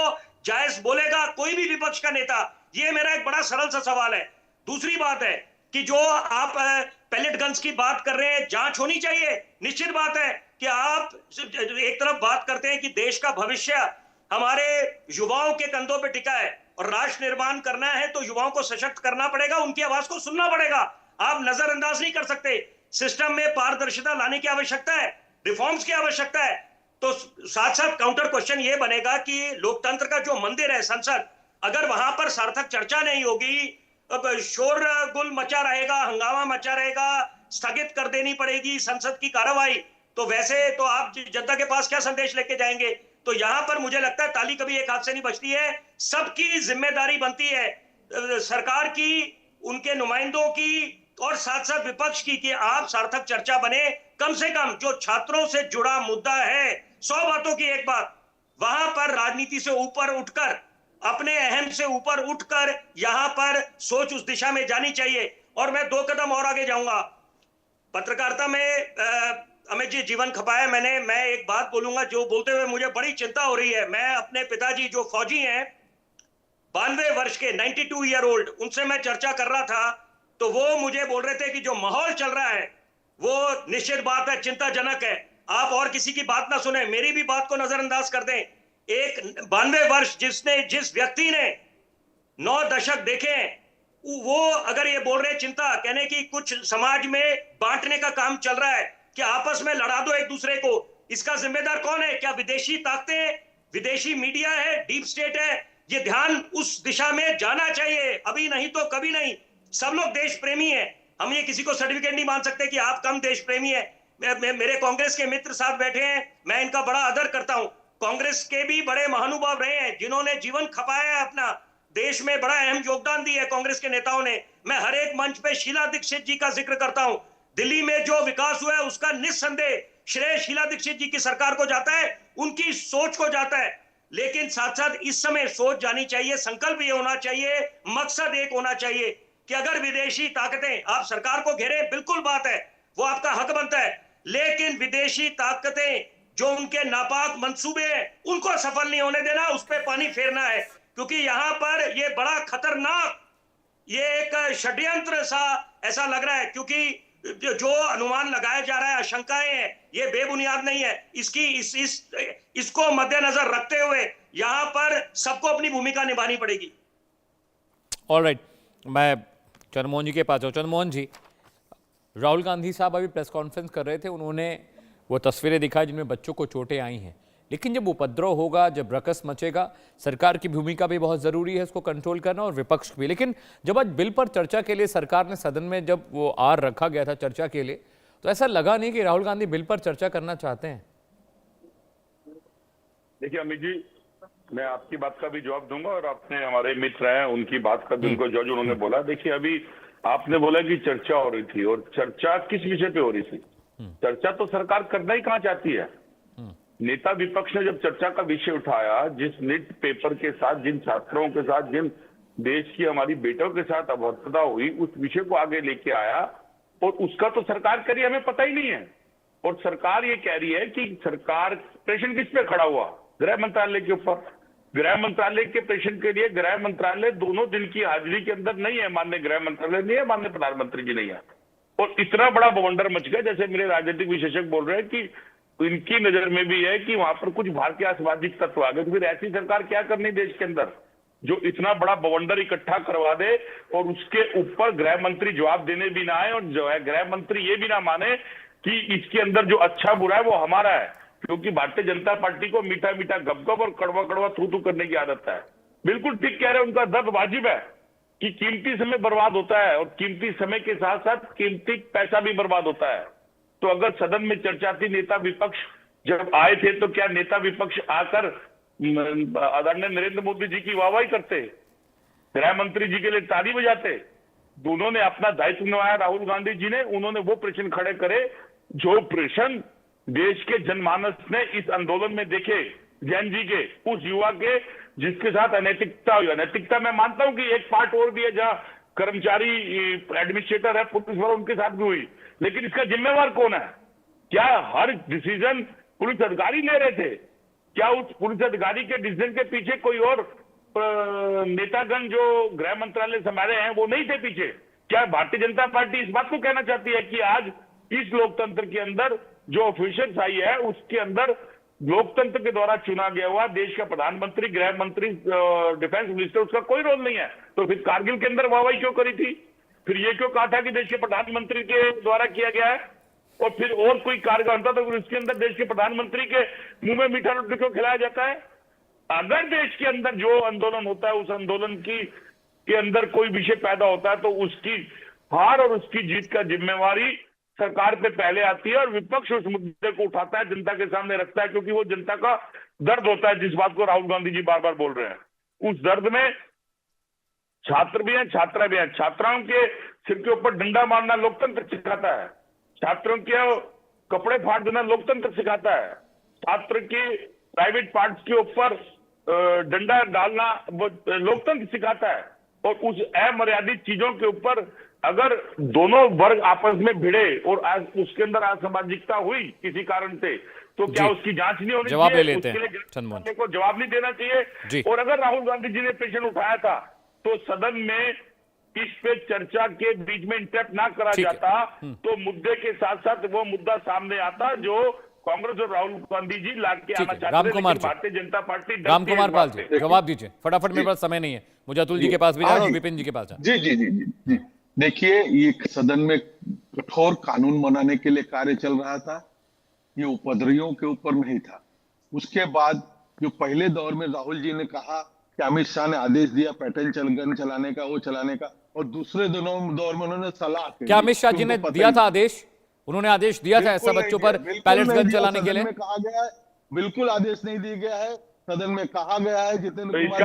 जायज बोलेगा? कोई भी विपक्ष का नेता? ये मेरा एक बड़ा सरल सा सवाल है। दूसरी बात है कि जो आप पैलेट गन्स की बात कर रहे हैं, जांच होनी चाहिए, निश्चित बात है कि आप एक तरफ बात करते हैं कि देश का भविष्य हमारे युवाओं के कंधों पे टिका है और राष्ट्र निर्माण करना है तो युवाओं को सशक्त करना पड़ेगा, उनकी आवाज को सुनना पड़ेगा, आप नजरअंदाज नहीं कर सकते। सिस्टम में पारदर्शिता लाने की आवश्यकता है, रिफॉर्म्स की आवश्यकता है। तो साथ साथ काउंटर क्वेश्चन ये बनेगा कि लोकतंत्र का जो मंदिर है संसद, अगर वहां पर सार्थक चर्चा नहीं होगी, शोरगुल मचा रहेगा, हंगामा मचा रहेगा, स्थगित कर देनी पड़ेगी संसद की कार्रवाई, तो वैसे तो आप जनता के पास क्या संदेश लेके जाएंगे? तो यहां पर मुझे लगता है ताली कभी एक हाथ से नहीं बजती है, सबकी जिम्मेदारी बनती है, सरकार की, उनके नुमाइंदों की और साथ साथ विपक्ष की, कि आप सार्थक चर्चा बने। कम से कम जो छात्रों से जुड़ा मुद्दा है, 100 बातों की एक बात, वहां पर राजनीति से ऊपर उठकर, अपने अहम से ऊपर उठकर यहां पर सोच उस दिशा में जानी चाहिए। और मैं 2 कदम और आगे जाऊंगा। पत्रकारिता में अमित जी जीवन खपाया मैंने, मैं एक बात बोलूंगा जो बोलते हुए मुझे बड़ी चिंता हो रही है। मैं अपने पिताजी जो फौजी हैं, 92 वर्ष के, 92 ईयर ओल्ड, उनसे मैं चर्चा कर रहा था तो वो मुझे बोल रहे थे कि जो माहौल चल रहा है वो निश्चित बात है चिंताजनक है। आप और किसी की बात ना सुने, मेरी भी बात को नजरअंदाज कर दें। एक 92 वर्ष जिस व्यक्ति ने 9 दशक देखे, वो अगर ये बोल रहे चिंता, कहने की कुछ समाज में बांटने का काम चल रहा है कि आपस में लड़ा दो एक दूसरे को, इसका जिम्मेदार कौन है? क्या विदेशी ताकतें, विदेशी मीडिया है, डीप स्टेट है? ये ध्यान उस दिशा में जाना चाहिए, अभी नहीं तो कभी नहीं। सब लोग देश प्रेमी हैं, हम ये किसी को सर्टिफिकेट नहीं मान सकते कि आप कम देश प्रेमी है। मेरे कांग्रेस के मित्र साथ बैठे हैं, मैं इनका बड़ा आदर करता हूं। कांग्रेस के भी बड़े महानुभाव रहे हैं जिन्होंने जीवन खपाया है अपना, देश में बड़ा अहम योगदान दिया है कांग्रेस के नेताओं ने। मैं हर एक मंच पे शीला दीक्षित जी का जिक्र करता हूं। दिल्ली में जो विकास हुआ है उसका निस्संदेह श्रेय शीला दीक्षित जी की सरकार को जाता है, उनकी सोच को जाता है। लेकिन साथ साथ इस समय सोच जानी चाहिए, संकल्प ये होना चाहिए, मकसद एक होना चाहिए कि अगर विदेशी ताकतें आप सरकार को घेरे, बिल्कुल बात है, वो आपका हक बनता है, लेकिन विदेशी ताकतें जो उनके नापाक मंसूबे हैं उनको सफल नहीं होने देना, उस पर पानी फेरना है। क्योंकि यहां पर ये बड़ा खतरनाक, ये एक षड्यंत्र सा ऐसा लग रहा है, क्योंकि जो अनुमान लगाया जा रहा है, आशंकाएं हैं, ये बेबुनियाद नहीं है। इसको मद्देनजर रखते हुए यहां पर सबको अपनी भूमिका निभानी पड़ेगी। ऑलराइट, मैं चंद्रमोहन जी के पास जाऊँ। चंद्रमोहन जी, राहुल गांधी साहब अभी प्रेस कॉन्फ्रेंस कर रहे थे, उन्होंने वो तस्वीरें दिखाई जिनमें बच्चों को चोटें आई हैं, लेकिन जब उपद्रव होगा, जब रकस मचेगा, सरकार की भूमिका भी बहुत ज़रूरी है इसको कंट्रोल करना, और विपक्ष भी। लेकिन जब आज बिल पर चर्चा के लिए सरकार ने सदन में जब वो आर रखा गया था चर्चा के लिए, तो ऐसा लगा नहीं कि राहुल गांधी बिल पर चर्चा करना चाहते हैं। देखिए अमित जी, मैं आपकी बात का भी जवाब दूंगा और अपने हमारे मित्र हैं उनकी बात का भी उनको जो उन्होंने बोला। देखिए अभी आपने बोला कि चर्चा हो रही थी, और चर्चा किस विषय पे हो रही थी? चर्चा तो सरकार करना ही कहाँ चाहती है। नेता विपक्ष ने जब चर्चा का विषय उठाया, जिस नीट पेपर के साथ, जिन छात्रों के साथ, जिन देश की हमारी बेटों के साथ अभद्रता हुई, उस विषय को आगे लेके आया, और उसका तो सरकार करी हमें पता ही नहीं है। और सरकार ये कह रही है कि सरकार प्रेशर किस पे खड़ा हुआ? गृह मंत्रालय के ऊपर। गृह मंत्रालय के प्रेषण के लिए गृह मंत्रालय दोनों दिन की हाजिरी के अंदर नहीं है, माननीय गृह मंत्रालय नहीं है, माननीय प्रधानमंत्री जी नहीं है। और इतना बड़ा बवंडर मच गया, जैसे मेरे राजनीतिक विशेषज्ञ बोल रहे हैं कि इनकी नजर में भी है कि वहां पर कुछ भारतीय असामाजिक तत्व आ गए। तो फिर ऐसी सरकार क्या करनी देश के अंदर जो इतना बड़ा बवंडर इकट्ठा करवा दे और उसके ऊपर गृह मंत्री जवाब देने भी ना आए और जो है गृह मंत्री ये भी ना माने कि इसके अंदर जो अच्छा बुरा है वो हमारा है, क्योंकि भारतीय जनता पार्टी को मीठा मीठा गपगप और कड़वा कड़वा थू थू करने की आदत है। बिल्कुल ठीक कह रहे हैं, उनका दर्द वाजिब है कि कीमती समय बर्बाद होता है और कीमती समय के साथ साथ कीमती पैसा भी बर्बाद होता है। तो अगर सदन में चर्चा थी, नेता विपक्ष जब आए थे तो क्या नेता विपक्ष आकर आदरणीय नरेंद्र मोदी जी की वाहवाही करते, गृह मंत्री जी के लिए ताली बजाते? दोनों ने अपना दायित्व निभाया। राहुल गांधी जी ने, उन्होंने वो प्रश्न खड़े करे जो प्रश्न देश के जनमानस ने इस आंदोलन में देखे, जैन जी के, उस युवा के जिसके साथ अनैतिकता हुई। अनैतिकता मैं मानता हूं कि एक पार्ट और भी है जहां कर्मचारी एडमिनिस्ट्रेटर है, पुलिस वाला, उनके साथ भी हुई, लेकिन इसका जिम्मेवार कौन है? क्या हर डिसीजन पुलिस अधिकारी ले रहे थे? क्या उस पुलिस अधिकारी के डिसीजन के पीछे कोई और नेतागण जो गृह मंत्रालय संभाले हैं वो नहीं थे पीछे? क्या भारतीय जनता पार्टी इस बात को कहना चाहती है कि आज इस लोकतंत्र के अंदर जो ऑफिशियल्स आई है उसके अंदर लोकतंत्र के द्वारा चुना गया हुआ देश का प्रधानमंत्री, गृह मंत्री, डिफेंस मिनिस्टर, उसका कोई रोल नहीं है? तो फिर कारगिल के अंदर वाहवाही क्यों करी थी? फिर ये क्यों कहा था कि देश के प्रधानमंत्री के द्वारा किया गया है? और फिर और कोई कार्य होता तो फिर उसके अंदर देश के प्रधानमंत्री के मुंह में मीठा रोटी क्यों खिलाया जाता है? अगर देश के अंदर जो आंदोलन होता है उस आंदोलन के अंदर कोई विषय पैदा होता है तो उसकी हार और उसकी जीत का जिम्मेवारी सरकार पे पहले आती है और विपक्ष उस मुद्दे को उठाता है, जनता के सामने रखता है, क्योंकि वो जनता का दर्द होता है, जिस बात को राहुल गांधी जी बार बार बोल रहे हैं। उस दर्द में छात्र भी हैं, छात्रा भी हैं। छात्राओं के सिर के ऊपर डंडा मारना लोकतंत्र सिखाता है, छात्रों के कपड़े फाड़ देना लोकतंत्र सिखाता है, छात्र के प्राइवेट पार्ट्स के ऊपर डंडा डालना लोकतंत्र सिखाता है। और उस अमर्यादित चीजों के ऊपर अगर दोनों वर्ग आपस में भिड़े और उसके अंदर असामाजिकता हुई किसी कारण से, तो क्या उसकी जांच नहीं होनी जवाब चाहिए? ले लेते उसके हैं लिए को जवाब नहीं देना चाहिए? और अगर राहुल गांधी जी ने प्रश्न उठाया था तो सदन में इस पे चर्चा के बीच में इंटरप्ट ना करा जाता तो मुद्दे के साथ साथ वो मुद्दा सामने आता जो कांग्रेस और राहुल गांधी जी ला के आना चाहते हैं, लेकिन भारतीय जनता पार्टी रामकुमार पाल जी जवाब दीजिए फटाफट, मेरे पास समय नहीं है, मुझे अतुल जी के पास भी जाना और विपिन जी के पास जाना। जी जी जी जी देखिए, ये सदन में कठोर कानून बनाने के लिए कार्य चल रहा था, ये उपद्रवियों के ऊपर नहीं था। उसके बाद जो पहले दौर में राहुल जी ने कहा कि अमित शाह ने आदेश दिया पैटर्न गन चलाने का, वो चलाने का, और दूसरे दोनों दौर में उन्होंने सलाह क्या अमित शाह जी ने दिया था आदेश? उन्होंने आदेश दिया था ऐसा बच्चों पर पैलेट गन चलाने के लिए? कहा गया है, बिल्कुल आदेश नहीं दिया गया है। सदन में कहा गया है जितेंद्र कुमार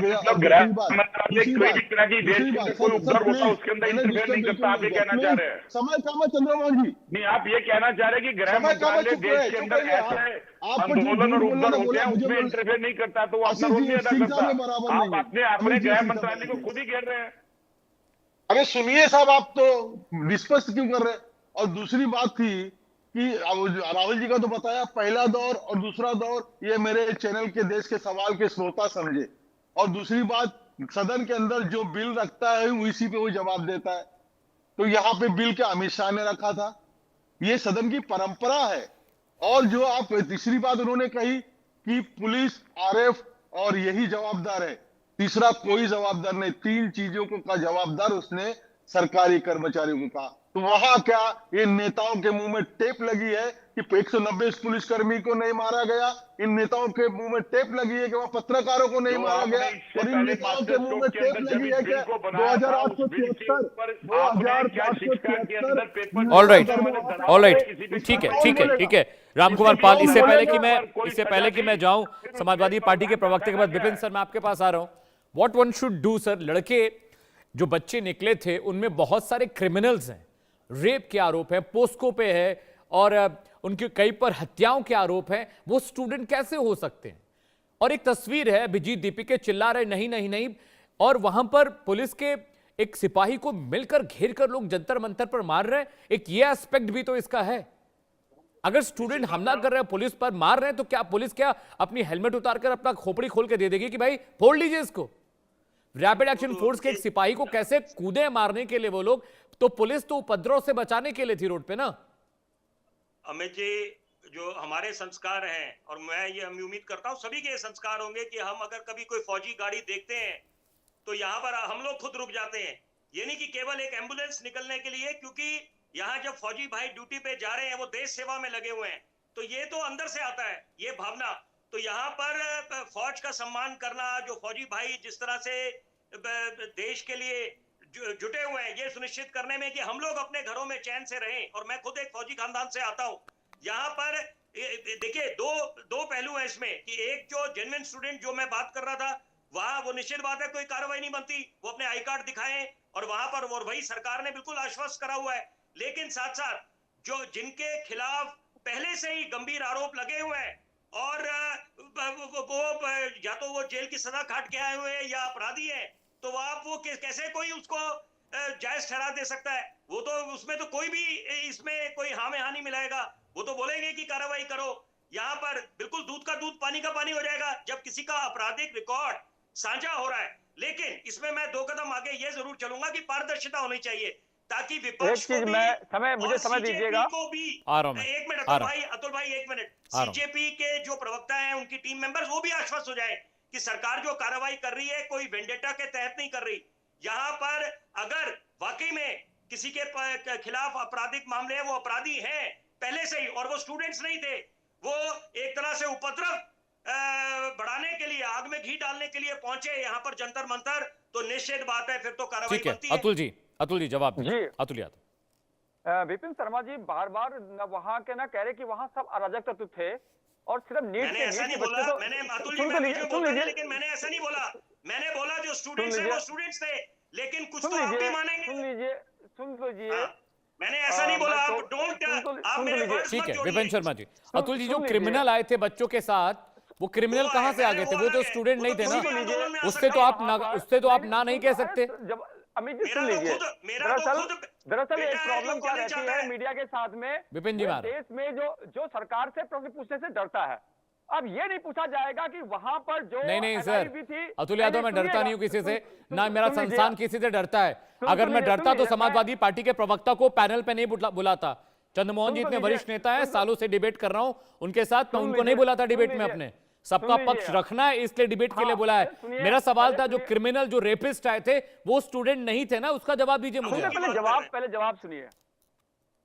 कोई उपद्रव होता उसके अंदर इंटरफेयर नहीं करता, आप ये कहना चाह रहे हैं? समय कमा चंद्रमोहन जी, नहीं, आप ये कहना चाह रहे हैं कि गृह मंत्रालय देश के अंदर ऐसे आंदोलन और उपद्रव होते हैं उसमें इंटरफेयर नहीं करता तो वो अपना रोल नहीं अदा करता? आप अपने गृह मंत्रालय को खुद ही घेर रहे हैं। अरे सुनिए साहब, आप तो निष्पक्ष क्यों कर रहे हैं? और दूसरी बात थी कि राहुल जी का तो बताया पहला दौर और दूसरा दौर, ये मेरे चैनल के देश के सवाल के श्रोता समझे। और दूसरी बात, सदन के अंदर जो बिल रखता है उसी पे वो जवाब देता है। तो यहाँ पे बिल क्या अमित शाह ने रखा था? ये सदन की परंपरा है। और जो आप तीसरी बात उन्होंने कही कि पुलिस, आरएफ और यही जवाबदार है, तीसरा कोई जवाबदार नहीं। तीन चीजों का जवाबदार उसने सरकारी कर्मचारियों को कहा। तो वहां क्या इन नेताओं के मुंह में टेप लगी है कि 190 पुलिसकर्मी को नहीं मारा गया? इन नेताओं के मुंह में टेप लगी है कि वहां पत्रकारों को नहीं मारा गया? और इन नेताओं के मुंह में टेप लगी है कि 2873 ऑल राइट, ठीक है रामकुमार पाल, इससे पहले कि मैं जाऊं समाजवादी पार्टी के प्रवक्ता के बाद विपिन सर मैं आपके पास आ रहा हूं। What one should do sir? लड़के जो बच्चे निकले थे उनमें बहुत सारे क्रिमिनल्स हैं, रेप के आरोप है, पोस्को पे है और उनके कई पर हत्याओं के आरोप हैं। वो स्टूडेंट कैसे हो सकते हैं? और एक तस्वीर है, अभिजीत दीपिके चिल्ला रहे नहीं नहीं नहीं, और वहां पर पुलिस के एक सिपाही को मिलकर घेर कर लोग जंतर मंतर पर मार रहे हैं। एक ये एस्पेक्ट भी तो इसका है। अगर स्टूडेंट हमला कर रहे हैं, पुलिस पर मार रहे हैं, तो क्या पुलिस क्या अपनी हेलमेट उतारकर अपना खोपड़ी खोल के दे देगी कि भाई फोड़ लीजिए इसको? रैपिड एक्शन फोर्स के एक सिपाही को कैसे कूदे मारने के लिए वो लोग, तो पुलिस तो उपद्रव से बचाने के लिए थी रोड पे ना। अमित जी, जो हमारे संस्कार हैं, और मैं ये उम्मीद करता हूं सभी के ये संस्कार होंगे कि हम अगर कभी कोई फौजी गाड़ी देखते हैं तो यहाँ पर हम लोग खुद रुक जाते हैं। ये नहीं कि केवल एक एम्बुलेंस निकलने के लिए, क्योंकि यहाँ जब फौजी भाई ड्यूटी पे जा रहे हैं, वो देश सेवा में लगे हुए हैं, तो ये तो अंदर से आता है ये भावना। तो यहाँ पर फौज का सम्मान करना, जो फौजी भाई जिस तरह से देश के लिए जुटे हुए हैं, ये सुनिश्चित करने में कि हम लोग अपने घरों में चैन से रहें। और मैं खुद एक फौजी खानदान से आता हूँ। यहाँ पर देखिए दो पहलू हैं इसमें, कि एक जो जेन्युइन स्टूडेंट जो मैं बात कर रहा था, वहां वो निश्चित बात है कोई कार्रवाई नहीं बनती, वो अपने आई कार्ड दिखाएं, और वहां पर और वही सरकार ने बिल्कुल आश्वस्त करा हुआ है। लेकिन साथ साथ जो जिनके खिलाफ पहले से ही गंभीर आरोप लगे हुए हैं, और वो या तो वो जेल की सजा काट के आए हुए हैं या अपराधी हैं, तो वो कैसे कोई उसको जायज ठहरा दे सकता है? वो तो उसमें तो कोई भी इसमें कोई हाँ में हाँ नहीं मिलाएगा। वो तो बोलेंगे कि कार्रवाई करो। यहाँ पर बिल्कुल दूध का दूध पानी का पानी हो जाएगा जब किसी का आपराधिक रिकॉर्ड साझा हो रहा है। लेकिन इसमें मैं 2 कदम आगे ये जरूर चलूंगा कि पारदर्शिता होनी चाहिए, ताकि विपक्ष को भी, मुझे समय दीजिएगा, को भी एक मिनट अतुल भाई 1 मिनट, सीजेपी के जो प्रवक्ता हैं, उनकी टीम मेंबर्स, वो भी आश्वस्त हो जाए कि सरकार जो कार्रवाई कर रही है कोई वेंडेटा के तहत नहीं कर रही। यहाँ पर अगर वाकई में किसी के खिलाफ आपराधिक मामले हैं, वो अपराधी हैं पहले से ही, और वो स्टूडेंट्स नहीं थे, वो एक तरह से उपद्रव बढ़ाने के लिए, आग में घी डालने के लिए पहुंचे यहाँ पर जंतर मंतर, तो निश्चित बात है फिर तो कार्रवाई बनती है। अतुल जी जवाब दीजिए। अतुल यादव। विपिन शर्मा जी बार बार वहां के ना कह रहे कि वहां सब अराजक तत्व थे, और सिर्फ नीट मैंने ऐसा नहीं बोला, मैंने अतुल जी लेकिन मैंने ऐसा नहीं बोला। मैंने बोला जो स्टूडेंट्स हैं वो स्टूडेंट्स थे, लेकिन कुछ तो आप भी मानेंगे। सुन लीजिए, मैंने ऐसा नहीं बोला। आप डोंट, आप मेरे वर्ड्स ठीक है विपिन शर्मा जी। अतुल जी, जो क्रिमिनल आए थे बच्चों के साथ, वो क्रिमिनल कहां से आ गए थे? वो तो स्टूडेंट नहीं थे ना, उससे तो आप ना नहीं कह सकते। अमित जी सुन लीजिए, दरअसल एक प्रॉब्लम क्या रहती है मीडिया के साथ में, विपिन जी, देश में जो सरकार से प्रश्न पूछने से डरता है। अब ये नहीं पूछा जाएगा कि वहां पर जो नहीं सर, अतुल यादव, मैं डरता नहीं हूं किसी से, ना मेरा संस्थान किसी से डरता है। अगर मैं डरता तो समाजवादी पार्टी के प्रवक्ता को पैनल पे नहीं बुलाता। चंद्रमोहन जी इतने वरिष्ठ नेता है, सालों से डिबेट कर रहा हूं उनके साथ, मैं उनको नहीं बुलाता डिबेट में। अपने सबका पक्ष रखना है, इसलिए डिबेट के लिए बुलाया है। मेरा सवाल था, जो क्रिमिनल, जो रेपिस्ट आए थे, वो स्टूडेंट नहीं थे ना, उसका जवाब दीजिए मुझे। पहले जवाब सुनिए।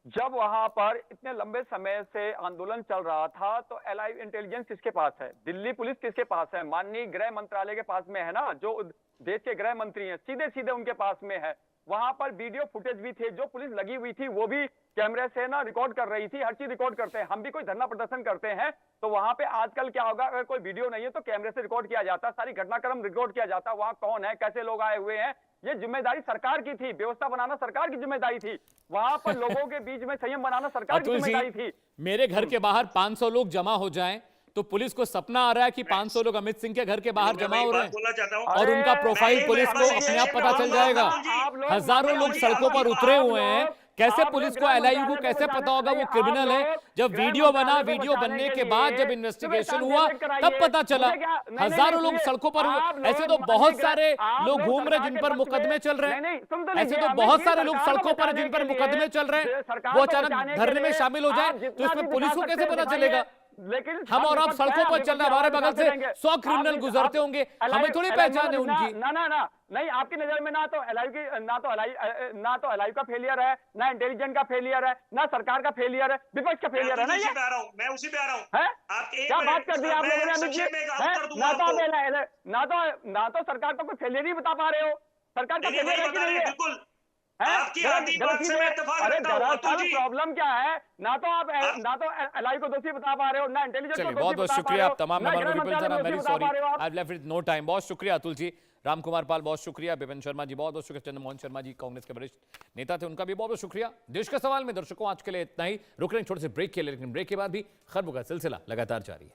जब वहां पर इतने लंबे समय से आंदोलन चल रहा था, तो एलाइव इंटेलिजेंस किसके पास है? दिल्ली पुलिस किसके पास है? माननीय गृह मंत्रालय के पास में है ना, जो देश के गृह मंत्री हैं, सीधे सीधे उनके पास में है। वहां पर वीडियो फुटेज भी थे, जो पुलिस लगी हुई थी वो भी कैमरे से ना रिकॉर्ड कर रही थी। हर चीज रिकॉर्ड करते हैं। हम भी कोई धरना प्रदर्शन करते हैं तो वहां पे आजकल क्या होगा, अगर कोई वीडियो नहीं है तो कैमरे से रिकॉर्ड किया जाता, सारी घटनाक्रम रिकॉर्ड किया जाता, वहां कौन है, कैसे लोग आए हुए हैं, ये जिम्मेदारी सरकार की थी। व्यवस्था बनाना सरकार की जिम्मेदारी थी। वहां पर लोगों के बीच में संयम बनाना सरकार की जिम्मेदारी थी। मेरे घर के बाहर 500 लोग जमा हो जाएं तो पुलिस को सपना आ रहा है कि 500 लोग अमित सिंह के घर के बाहर जमा हो रहे हैं, और उनका प्रोफाइल पुलिस को अपने आप पता चल जाएगा। हजारों लोग सड़कों पर उतरे हुए हैं, कैसे पुलिस को, एलआईयू को कैसे पता होगा वो क्रिमिनल है? जब वीडियो बना, वीडियो बनने के बाद जब इन्वेस्टिगेशन हुआ तब पता चला। हजारों लोग सड़कों पर, ऐसे तो बहुत सारे लोग घूम रहे जिन पर मुकदमे चल रहे हैं, ऐसे तो बहुत सारे लोग सड़कों पर जिन पर मुकदमे चल रहे हैं, वो अचानक धरने में शामिल हो जाए तो इसमें पुलिस को कैसे पता चलेगा? लेकिन हम और आप सड़कों पर चल रहे हैं, हमारे बगल से 100 क्रिमिनल गुजरते होंगे, हमें थोड़ी पहचान है उनकी। ना नहीं, आपकी नजर में ना तो एलआईयू का फेलियर है, ना इंटेलिजेंस का फेलियर है, ना सरकार का फेलियर है, विपक्ष का फेलियर है ना। मैं उसी पे आ रहा हूँ। क्या बात कर दी आप लोगों ने? ना तो सरकार का कोई फेलियर ही बता पा रहे हो। सरकार का फेलियर है कि नहीं है? प्रॉब्लम क्या है? ना तो एलआईयू को दोषी बता पा रहे हो, ना इंटेलिजेंस को दोषी बता पा रहे हो। आप तमाम नो टाइम। बहुत शुक्रिया अतुल जी, राम कुमार पाल बहुत शुक्रिया, विपिन शर्मा जी बहुत शुक्रिया, चंद्रमोहन शर्मा जी कांग्रेस के वरिष्ठ नेता थे, उनका भी बहुत शुक्रिया। देश के सवाल में दर्शकों आज के लिए इतना ही। रुक रहे हैं छोटे से ब्रेक के लिए, लेकिन ब्रेक के बाद भी खबरों का सिलसिला लगातार जारी है।